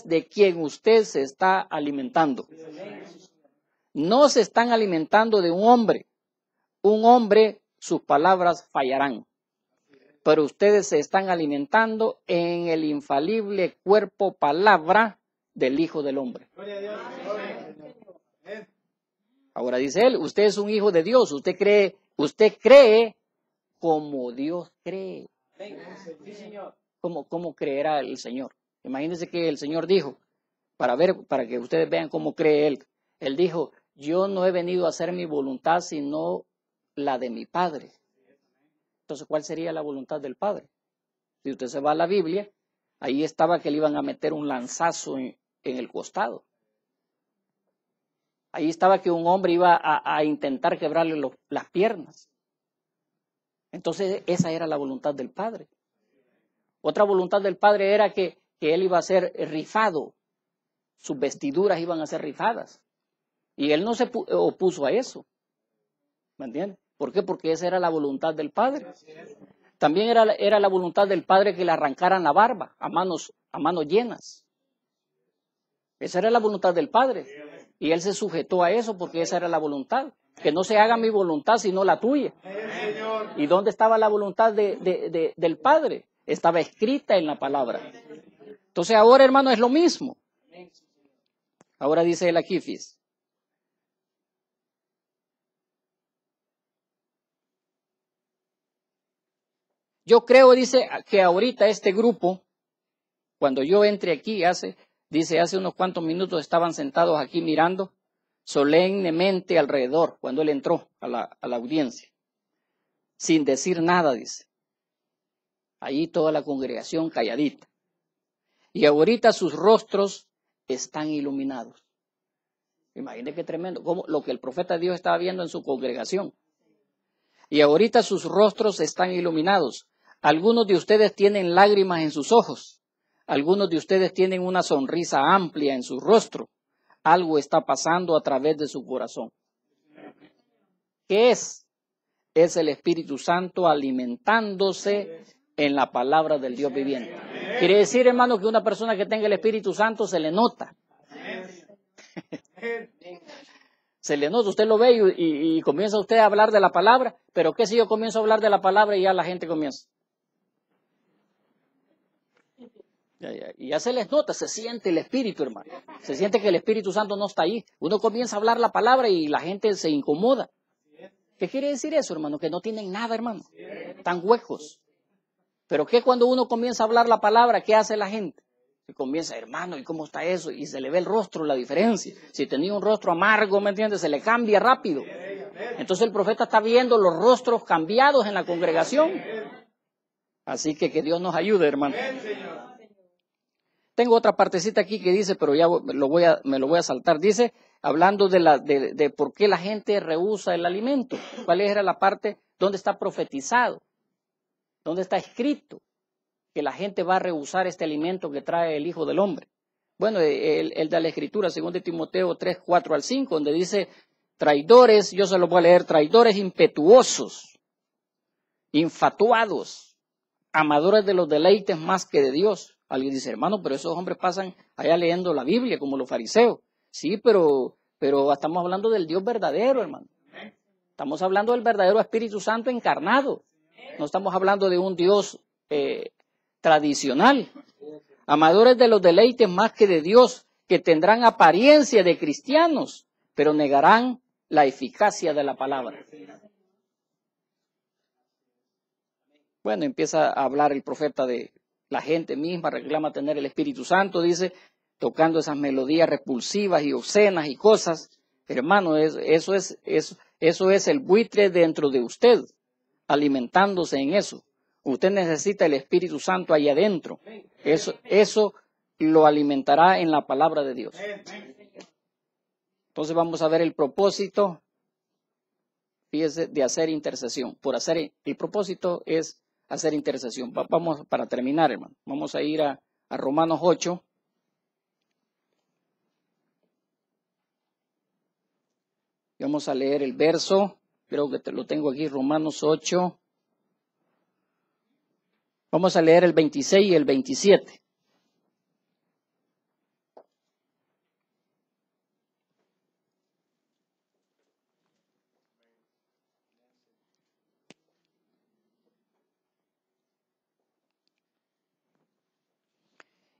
de quien usted se está alimentando. No se están alimentando de un hombre. Un hombre, sus palabras fallarán. Pero ustedes se están alimentando en el infalible cuerpo, palabra del Hijo del Hombre. Ahora dice él, usted es un hijo de Dios, usted cree como Dios cree. ¿Cómo creerá el Señor? Imagínense que el Señor dijo, para que ustedes vean cómo cree Él. Él dijo, yo no he venido a hacer mi voluntad, sino la de mi Padre. Entonces, ¿cuál sería la voluntad del Padre? Si usted se va a la Biblia, ahí estaba que le iban a meter un lanzazo en el costado. Ahí estaba que un hombre iba a intentar quebrarle las piernas. Entonces, esa era la voluntad del Padre. Otra voluntad del Padre era que él iba a ser rifado. Sus vestiduras iban a ser rifadas. Y él no se opuso a eso. ¿Me entiendes? ¿Por qué? Porque esa era la voluntad del Padre. También era la voluntad del Padre que le arrancaran la barba a manos llenas. Esa era la voluntad del Padre. Y él se sujetó a eso porque esa era la voluntad. Que no se haga mi voluntad sino la tuya. ¿Y dónde estaba la voluntad del Padre? Estaba escrita en la palabra. Entonces ahora, hermano, es lo mismo. Ahora dice el aquí, fis. Yo creo, dice, que ahorita este grupo, cuando yo entre aquí, hace unos cuantos minutos estaban sentados aquí mirando solemnemente alrededor, cuando él entró a la audiencia, sin decir nada, dice. Ahí toda la congregación calladita. Y ahorita sus rostros están iluminados. Imagínense qué tremendo, como lo que el profeta de Dios estaba viendo en su congregación. Y ahorita sus rostros están iluminados. Algunos de ustedes tienen lágrimas en sus ojos. Algunos de ustedes tienen una sonrisa amplia en su rostro. Algo está pasando a través de su corazón. ¿Qué es? Es el Espíritu Santo alimentándose en la palabra del Dios viviente. Quiere decir, hermano, que una persona que tenga el Espíritu Santo se le nota. Se le nota, usted lo ve y comienza usted a hablar de la palabra, pero ¿qué si yo comienzo a hablar de la palabra y ya la gente comienza? Y ya se les nota, se siente el Espíritu, hermano. Se siente que el Espíritu Santo no está ahí. Uno comienza a hablar la palabra y la gente se incomoda. ¿Qué quiere decir eso, hermano? Que no tienen nada, hermano. Están huecos. Pero ¿qué cuando uno comienza a hablar la palabra? ¿Qué hace la gente? Se comienza, hermano, ¿y cómo está eso? Y se le ve el rostro, la diferencia. Si tenía un rostro amargo, ¿me entiendes? Se le cambia rápido. Entonces el profeta está viendo los rostros cambiados en la congregación. Así que Dios nos ayude, hermano. Tengo otra partecita aquí que dice, pero ya me lo voy a saltar. Dice, hablando de por qué la gente rehúsa el alimento. ¿Cuál era la parte donde está profetizado? ¿Dónde está escrito que la gente va a rehusar este alimento que trae el Hijo del Hombre? Bueno, el de la Escritura, 2 Timoteo 3, 4 al 5, donde dice, traidores, yo se lo voy a leer, traidores impetuosos, infatuados, amadores de los deleites más que de Dios. Alguien dice, hermano, pero esos hombres pasan allá leyendo la Biblia como los fariseos. Sí, pero estamos hablando del Dios verdadero, hermano. Estamos hablando del verdadero Espíritu Santo encarnado. No estamos hablando de un Dios tradicional. Amadores de los deleites más que de Dios, que tendrán apariencia de cristianos, pero negarán la eficacia de la palabra. Bueno, empieza a hablar el profeta de la gente misma, reclama tener el Espíritu Santo, dice, tocando esas melodías repulsivas y obscenas y cosas. Hermano, eso es el buitre dentro de usted, alimentándose en eso. Usted necesita el Espíritu Santo ahí adentro. Eso lo alimentará en la palabra de Dios. Entonces vamos a ver el propósito, fíjese, de hacer intercesión. El propósito es hacer intercesión. Vamos para terminar, hermano. Vamos a ir a Romanos 8. Vamos a leer el verso, creo que lo tengo aquí, Romanos 8. Vamos a leer el 26 y el 27.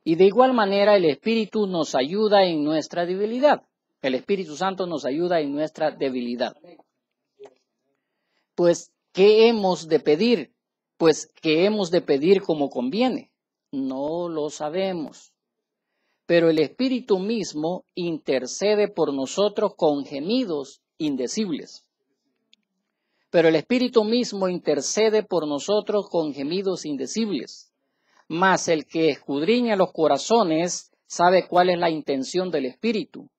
Y de igual manera el Espíritu nos ayuda en nuestra debilidad. El Espíritu Santo nos ayuda en nuestra debilidad. Pues, ¿qué hemos de pedir? Pues, ¿qué hemos de pedir como conviene? No lo sabemos. Pero el Espíritu mismo intercede por nosotros con gemidos indecibles. Pero el Espíritu mismo intercede por nosotros con gemidos indecibles. Mas el que escudriña los corazones sabe cuál es la intención del Espíritu,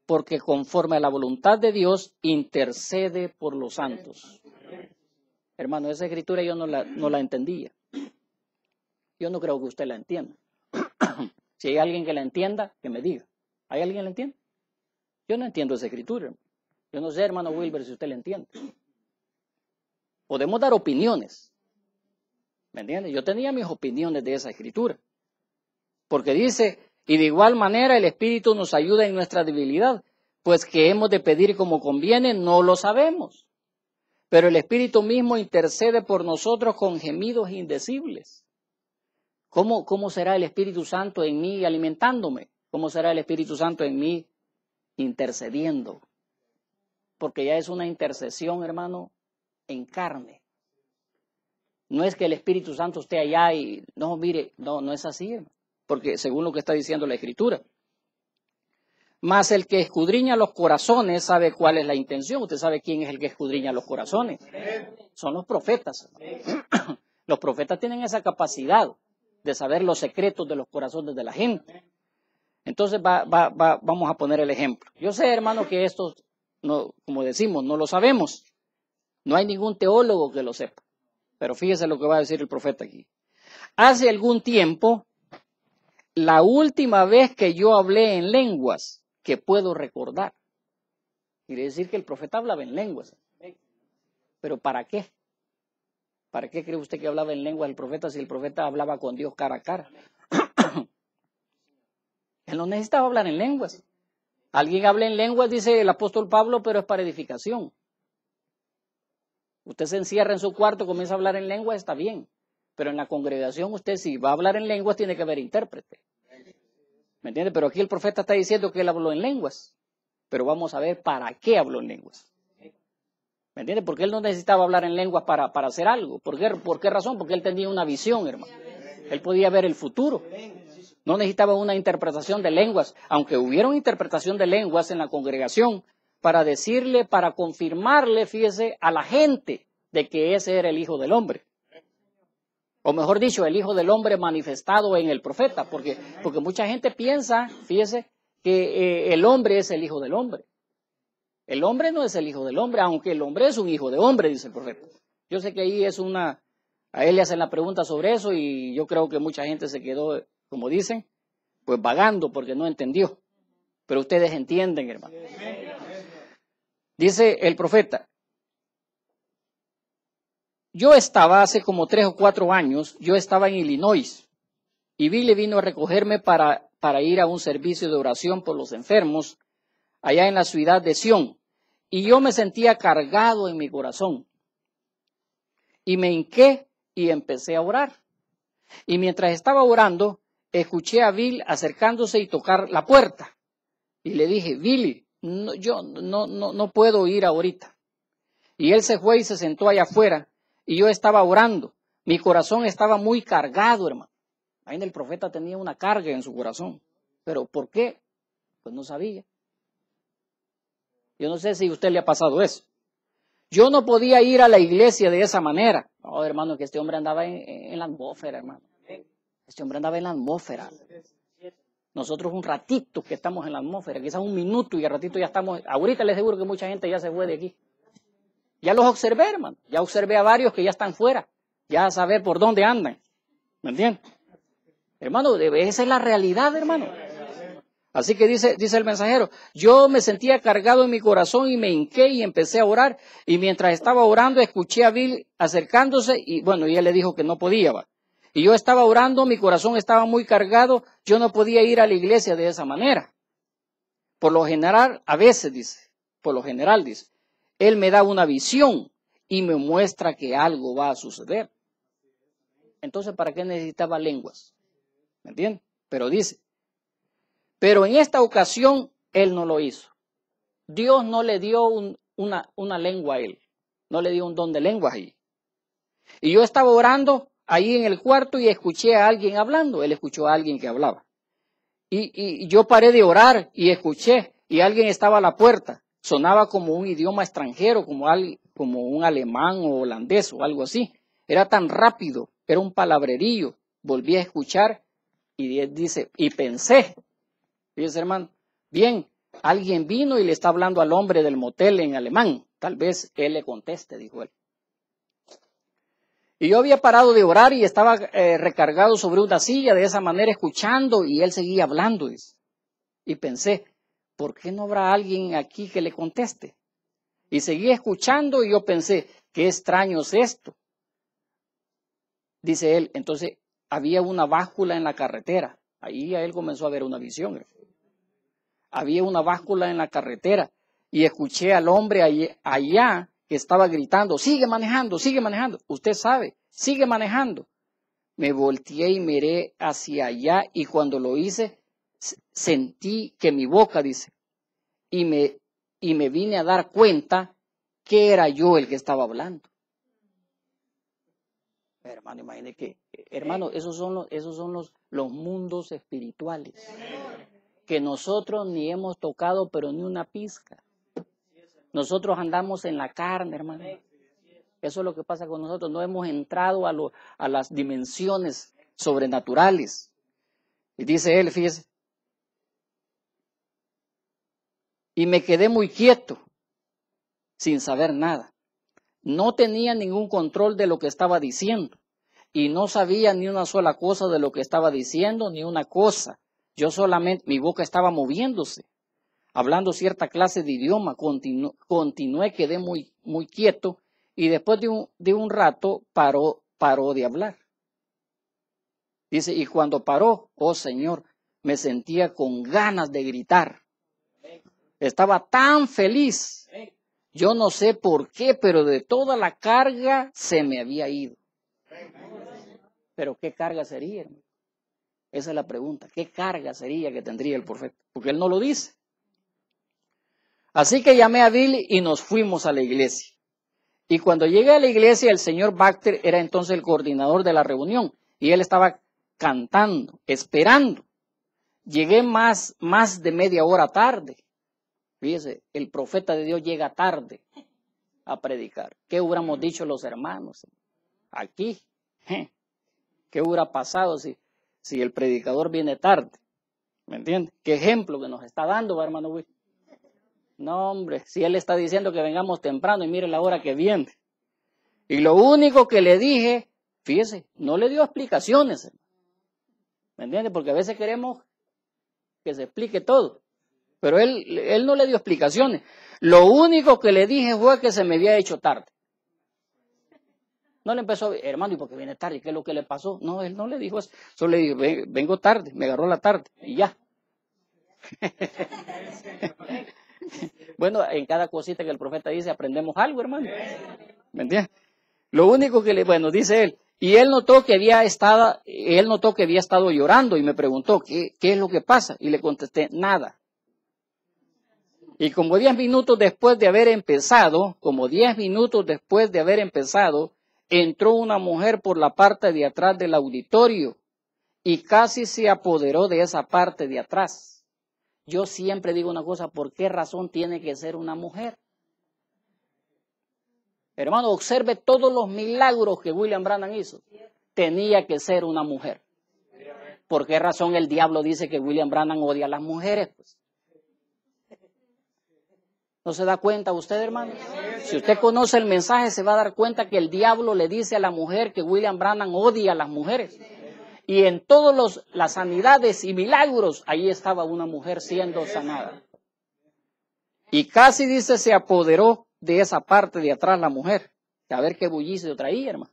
porque conforme a la voluntad de Dios intercede por los santos. Hermano, esa escritura yo no la entendía. Yo no creo que usted la entienda. Si hay alguien que la entienda, que me diga. ¿Hay alguien que la entiende? Yo no entiendo esa escritura. Yo no sé, hermano Wilber, si usted la entiende. Podemos dar opiniones. ¿Me entiende? Yo tenía mis opiniones de esa escritura. Porque dice, y de igual manera el Espíritu nos ayuda en nuestra debilidad, pues que hemos de pedir como conviene, no lo sabemos. Pero el Espíritu mismo intercede por nosotros con gemidos indecibles. ¿Cómo será el Espíritu Santo en mí alimentándome? ¿Cómo será el Espíritu Santo en mí intercediendo? Porque ya es una intercesión, hermano, en carne. No es que el Espíritu Santo esté allá y, no, mire, no es así, hermano, porque según lo que está diciendo la Escritura. Mas el que escudriña los corazones sabe cuál es la intención. Usted sabe quién es el que escudriña los corazones. Son los profetas. Los profetas tienen esa capacidad de saber los secretos de los corazones de la gente. Entonces vamos a poner el ejemplo. Yo sé, hermano, que esto, no, como decimos, no lo sabemos. No hay ningún teólogo que lo sepa. Pero fíjese lo que va a decir el profeta aquí. Hace algún tiempo, la última vez que yo hablé en lenguas, que puedo recordar. Quiere decir que el profeta hablaba en lenguas. ¿Pero para qué? ¿Para qué cree usted que hablaba en lenguas el profeta si el profeta hablaba con Dios cara a cara? Él no necesitaba hablar en lenguas. Alguien habla en lenguas, dice el apóstol Pablo, pero es para edificación. Usted se encierra en su cuarto, comienza a hablar en lenguas, está bien. Pero en la congregación usted si va a hablar en lenguas tiene que haber intérprete. ¿Me entiende? Pero aquí el profeta está diciendo que él habló en lenguas. Pero vamos a ver para qué habló en lenguas. ¿Me entiende? Porque él no necesitaba hablar en lenguas para hacer algo. ¿Por qué razón? Porque él tenía una visión, hermano. Él podía ver el futuro. No necesitaba una interpretación de lenguas. Aunque hubiera una interpretación de lenguas en la congregación, para decirle, para confirmarle, fíjese, a la gente de que ese era el Hijo del Hombre. O mejor dicho, el Hijo del Hombre manifestado en el profeta. Porque mucha gente piensa, fíjese, que el hombre es el Hijo del Hombre. El hombre no es el Hijo del Hombre, aunque el hombre es un hijo de hombre, dice el profeta. Yo sé que ahí a él le hacen la pregunta sobre eso y yo creo que mucha gente se quedó, como dicen, pues vagando porque no entendió. Pero ustedes entienden, hermano. Dice el profeta, yo estaba hace como 3 o 4 años, yo estaba en Illinois y Billy vino a recogerme para ir a un servicio de oración por los enfermos allá en la ciudad de Sion. Y yo me sentía cargado en mi corazón. Y me hinqué y empecé a orar. Y mientras estaba orando, escuché a Bill acercándose y tocar la puerta. Y le dije, Billy, yo no puedo ir ahorita. Y él se fue y se sentó allá afuera. Y yo estaba orando. Mi corazón estaba muy cargado, hermano. Ahí el profeta tenía una carga en su corazón. ¿Pero por qué? Pues no sabía. Yo no sé si a usted le ha pasado eso. Yo no podía ir a la iglesia de esa manera. No, hermano, que este hombre andaba en la atmósfera, hermano. Este hombre andaba en la atmósfera. Nosotros un ratito que estamos en la atmósfera, quizás un minuto y al ratito ya estamos. Ahorita les aseguro que mucha gente ya se fue de aquí. Ya los observé, hermano. Ya observé a varios que ya están fuera. Ya a saber por dónde andan. ¿Me entiendes? Hermano, esa es la realidad, hermano. Así que dice el mensajero, yo me sentía cargado en mi corazón y me hinqué y empecé a orar. Y mientras estaba orando, escuché a Bill acercándose y bueno, y él le dijo que no podía. ¿Va? Y yo estaba orando, mi corazón estaba muy cargado, yo no podía ir a la iglesia de esa manera. Por lo general, a veces dice, él me da una visión y me muestra que algo va a suceder. Entonces, ¿para qué necesitaba lenguas? ¿Me entiendes? Pero dice, pero en esta ocasión él no lo hizo. Dios no le dio una lengua a él, no le dio un don de lenguas ahí. Y yo estaba orando ahí en el cuarto y escuché a alguien hablando, él escuchó a alguien que hablaba. Y yo paré de orar y escuché, y alguien estaba a la puerta, sonaba como un idioma extranjero, como un alemán o holandés o algo así. Era tan rápido, era un palabrerío. Volví a escuchar y dice, y pensé, fíjese hermano, bien, alguien vino y le está hablando al hombre del motel en alemán, tal vez él le conteste, dijo él. Y yo había parado de orar y estaba recargado sobre una silla de esa manera escuchando y él seguía hablando. Dice. Y pensé, ¿por qué no habrá alguien aquí que le conteste? Y seguía escuchando y yo pensé, qué extraño es esto. Dice él, entonces había una báscula en la carretera. Ahí a él comenzó a ver una visión. Había una báscula en la carretera y escuché al hombre allá que estaba gritando, sigue manejando, usted sabe, sigue manejando. Me volteé y miré hacia allá y cuando lo hice, sentí que mi boca, dice, y me vine a dar cuenta que era yo el que estaba hablando. Hermano, imagínese que, hermano, esos son los mundos espirituales que nosotros ni hemos tocado, pero ni una pizca. Nosotros andamos en la carne, hermano. Eso es lo que pasa con nosotros. No hemos entrado a las dimensiones sobrenaturales. Y dice él, fíjese, y me quedé muy quieto, sin saber nada. No tenía ningún control de lo que estaba diciendo. Y no sabía ni una sola cosa de lo que estaba diciendo, ni una cosa. Yo solamente, mi boca estaba moviéndose, hablando cierta clase de idioma. Continué, quedé muy, muy quieto. Y después de un rato paró de hablar. Dice, y cuando paró, oh Señor, me sentía con ganas de gritar. Estaba tan feliz. Yo no sé por qué, pero de toda la carga se me había ido. Pero ¿qué carga sería, hermano? Esa es la pregunta. ¿Qué carga sería que tendría el profeta? Porque él no lo dice. Así que llamé a Billy y nos fuimos a la iglesia. Y cuando llegué a la iglesia, el señor Baxter era entonces el coordinador de la reunión. Y él estaba cantando, esperando. Llegué más de media hora tarde. Fíjese, el profeta de Dios llega tarde a predicar. ¿Qué hubiéramos dicho los hermanos? Aquí. ¿Qué hubiera pasado si el predicador viene tarde? ¿Me entiende? ¿Qué ejemplo que nos está dando, hermano Will? No, hombre, si él está diciendo que vengamos temprano y mire la hora que viene. Y lo único que le dije, fíjese, no le dio explicaciones. ¿Me entiende? Porque a veces queremos que se explique todo. Pero él no le dio explicaciones. Lo único que le dije fue que se me había hecho tarde. No le empezó, hermano, ¿y por qué viene tarde? ¿Qué es lo que le pasó? No, él no le dijo eso. Solo le dijo, vengo tarde, me agarró la tarde y ya. Bueno, en cada cosita que el profeta dice aprendemos algo, hermano. ¿Me entiendes? Lo único que dice él, y él notó que había estado llorando y me preguntó, ¿qué es lo que pasa? Y le contesté, nada. Y como 10 minutos después de haber empezado, entró una mujer por la parte de atrás del auditorio y casi se apoderó de esa parte de atrás. Yo siempre digo una cosa, ¿por qué razón tiene que ser una mujer? Hermano, observe todos los milagros que William Branham hizo. Tenía que ser una mujer. ¿Por qué razón el diablo dice que William Branham odia a las mujeres? Pues, ¿no se da cuenta usted, hermano? Si usted conoce el mensaje, se va a dar cuenta que el diablo le dice a la mujer que William Branham odia a las mujeres. Y en todas las sanidades y milagros, ahí estaba una mujer siendo sanada. Y casi, dice, se apoderó de esa parte de atrás la mujer. A ver qué bullicio traía, hermano.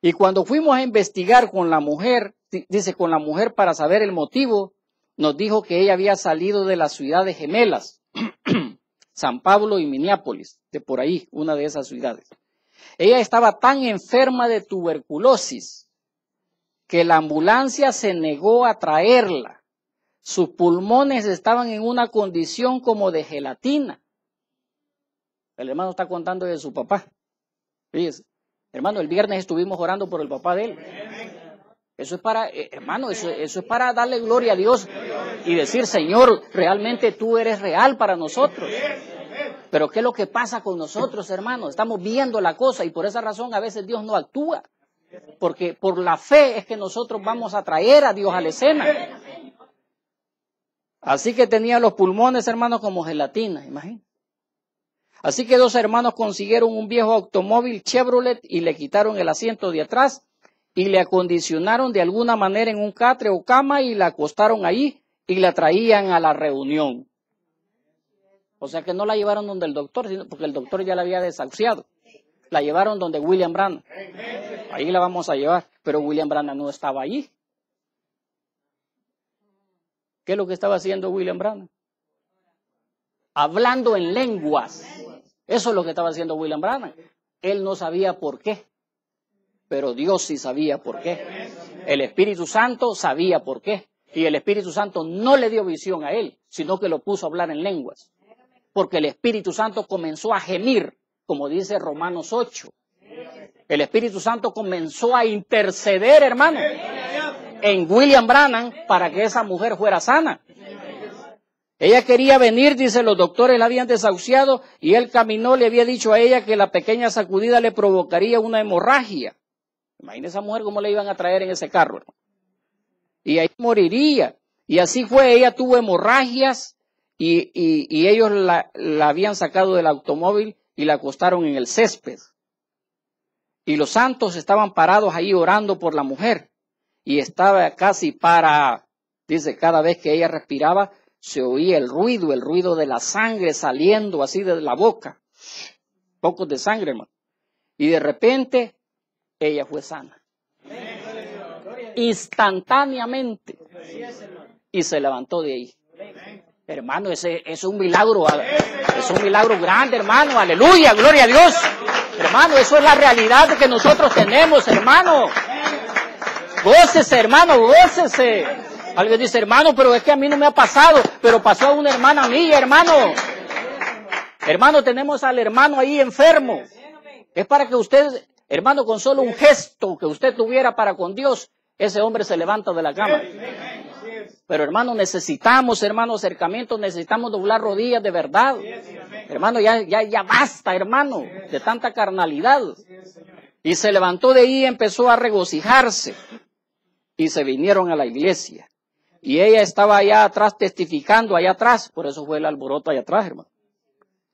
Y cuando fuimos a investigar con la mujer, dice, con la mujer para saber el motivo, nos dijo que ella había salido de las ciudades gemelas, San Pablo y Minneapolis, de por ahí, una de esas ciudades. Ella estaba tan enferma de tuberculosis que la ambulancia se negó a traerla. Sus pulmones estaban en una condición como de gelatina. El hermano está contando de su papá. Fíjese, hermano, el viernes estuvimos orando por el papá de él. Eso es para, hermano, eso es para darle gloria a Dios y decir, Señor, realmente tú eres real para nosotros. Pero ¿qué es lo que pasa con nosotros, hermano? Estamos viendo la cosa y por esa razón a veces Dios no actúa. Porque por la fe es que nosotros vamos a traer a Dios a la escena. Así que tenía los pulmones, hermano, como gelatina, imagínate. Así que 2 hermanos consiguieron un viejo automóvil Chevrolet y le quitaron el asiento de atrás y le acondicionaron de alguna manera en un catre o cama y la acostaron ahí y la traían a la reunión. O sea que no la llevaron donde el doctor, sino porque el doctor ya la había desahuciado. La llevaron donde William Branham. Ahí la vamos a llevar, pero William Branham no estaba allí. ¿Qué es lo que estaba haciendo William Branham? Hablando en lenguas. Eso es lo que estaba haciendo William Branham. Él no sabía por qué, pero Dios sí sabía por qué. El Espíritu Santo sabía por qué. Y el Espíritu Santo no le dio visión a él, sino que lo puso a hablar en lenguas. Porque el Espíritu Santo comenzó a gemir, como dice Romanos 8. El Espíritu Santo comenzó a interceder, hermano, en William Branham para que esa mujer fuera sana. Ella quería venir, dice, los doctores la habían desahuciado y él caminó, le había dicho a ella que la pequeña sacudida le provocaría una hemorragia. Imagínese esa mujer cómo le iban a traer en ese carro, hermano. Y ahí moriría. Y así fue, ella tuvo hemorragias y ellos la habían sacado del automóvil y la acostaron en el césped. Y los santos estaban parados ahí orando por la mujer. Y estaba casi para, dice, cada vez que ella respiraba, se oía el ruido de la sangre saliendo así de la boca. Pocos de sangre, hermano. Y de repente, ella fue sana. Instantáneamente. Y se levantó de ahí. Hermano, ese es un milagro. Es un milagro grande, hermano. Aleluya, gloria a Dios. Hermano, eso es la realidad que nosotros tenemos, hermano. Gócese, hermano, gócese. Alguien dice, hermano, pero es que a mí no me ha pasado, pero pasó a una hermana mía, hermano. Hermano, tenemos al hermano ahí enfermo. Es para que usted, hermano, con solo un gesto que usted tuviera para con Dios, ese hombre se levanta de la cama. Pero hermano, necesitamos, hermano, acercamiento, necesitamos doblar rodillas de verdad. Hermano, ya basta, hermano, de tanta carnalidad. Y se levantó de ahí y empezó a regocijarse. Y se vinieron a la iglesia. Y ella estaba allá atrás testificando, allá atrás. Por eso fue el alboroto allá atrás, hermano.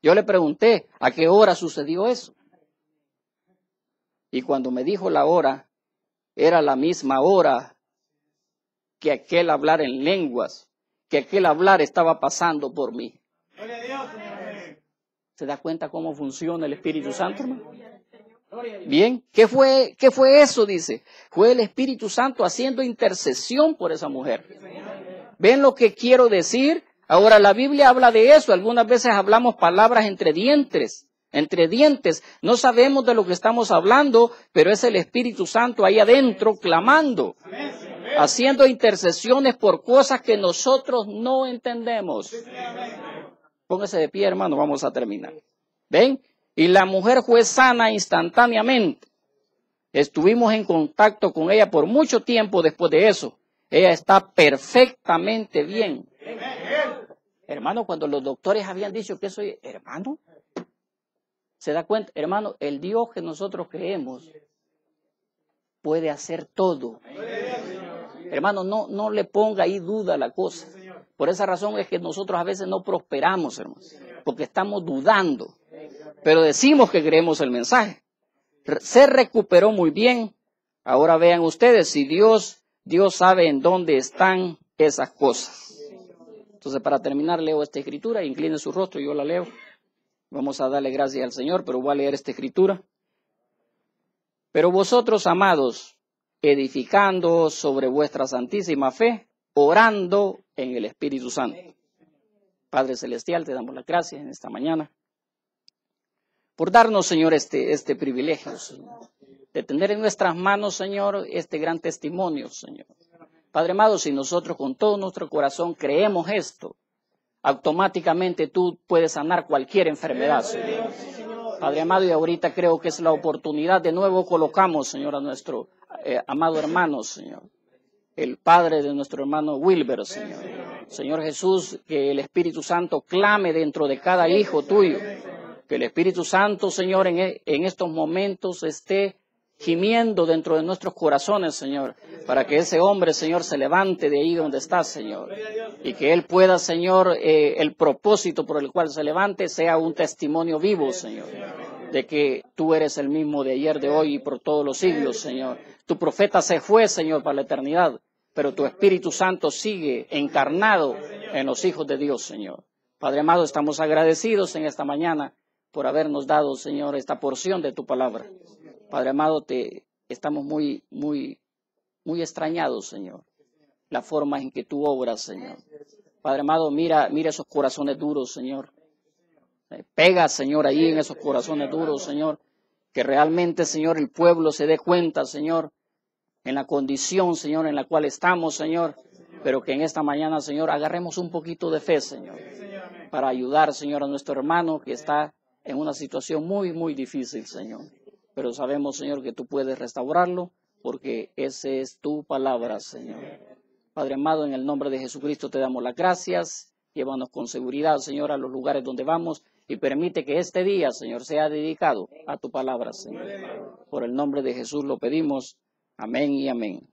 Yo le pregunté, ¿a qué hora sucedió eso? Y cuando me dijo la hora, era la misma hora que aquel hablar en lenguas, que aquel hablar estaba pasando por mí. ¿Se da cuenta cómo funciona el Espíritu Santo, hermano? Bien, ¿qué fue eso? Dice, fue el Espíritu Santo haciendo intercesión por esa mujer. ¿Ven lo que quiero decir? Ahora la Biblia habla de eso, algunas veces hablamos palabras entre dientes, no sabemos de lo que estamos hablando, pero es el Espíritu Santo ahí adentro clamando, haciendo intercesiones por cosas que nosotros no entendemos. Póngase de pie, hermano, vamos a terminar. ¿Ven? Y la mujer fue sana instantáneamente. Estuvimos en contacto con ella por mucho tiempo después de eso. Ella está perfectamente bien. Hermano, cuando los doctores habían dicho que eso, hermano, ¿se da cuenta? Hermano, el Dios que nosotros creemos puede hacer todo. Hermano, no le ponga ahí duda a la cosa. Por esa razón es que nosotros a veces no prosperamos, hermano, porque estamos dudando. Pero decimos que creemos el mensaje. Se recuperó muy bien. Ahora vean ustedes, si Dios sabe en dónde están esas cosas. Entonces, para terminar, leo esta escritura, incline su rostro, yo la leo. Vamos a darle gracias al Señor, pero voy a leer esta escritura. Pero vosotros, amados, edificando sobre vuestra santísima fe, orando en el Espíritu Santo. Padre Celestial, te damos las gracias en esta mañana por darnos, Señor, este privilegio, Señor, de tener en nuestras manos, Señor, este gran testimonio, Señor. Padre amado, si nosotros con todo nuestro corazón creemos esto, automáticamente tú puedes sanar cualquier enfermedad, Señor. Padre amado, y ahorita creo que es la oportunidad, de nuevo colocamos, Señor, a nuestro amado hermano, Señor, el padre de nuestro hermano Wilber, Señor. Señor Jesús, que el Espíritu Santo clame dentro de cada hijo tuyo, que el Espíritu Santo, Señor, en estos momentos esté gimiendo dentro de nuestros corazones, Señor, para que ese hombre, Señor, se levante de ahí donde está, Señor, y que él pueda, Señor, el propósito por el cual se levante sea un testimonio vivo, Señor, de que tú eres el mismo de ayer, de hoy y por todos los siglos, Señor. Tu profeta se fue, Señor, para la eternidad, pero tu Espíritu Santo sigue encarnado en los hijos de Dios, Señor. Padre amado, estamos agradecidos en esta mañana por habernos dado, Señor, esta porción de tu palabra. Padre amado, estamos muy extrañados, Señor, la forma en que tú obras, Señor. Padre amado, mira esos corazones duros, Señor. Pega, Señor, ahí en esos corazones duros, Señor, que realmente, Señor, el pueblo se dé cuenta, Señor, en la condición, Señor, en la cual estamos, Señor, pero que en esta mañana, Señor, agarremos un poquito de fe, Señor, para ayudar, Señor, a nuestro hermano que está en una situación muy difícil, Señor. Pero sabemos, Señor, que tú puedes restaurarlo, porque esa es tu palabra, Señor. Padre amado, en el nombre de Jesucristo te damos las gracias. Llévanos con seguridad, Señor, a los lugares donde vamos y permite que este día, Señor, sea dedicado a tu palabra, Señor. Por el nombre de Jesús lo pedimos. Amén y amén.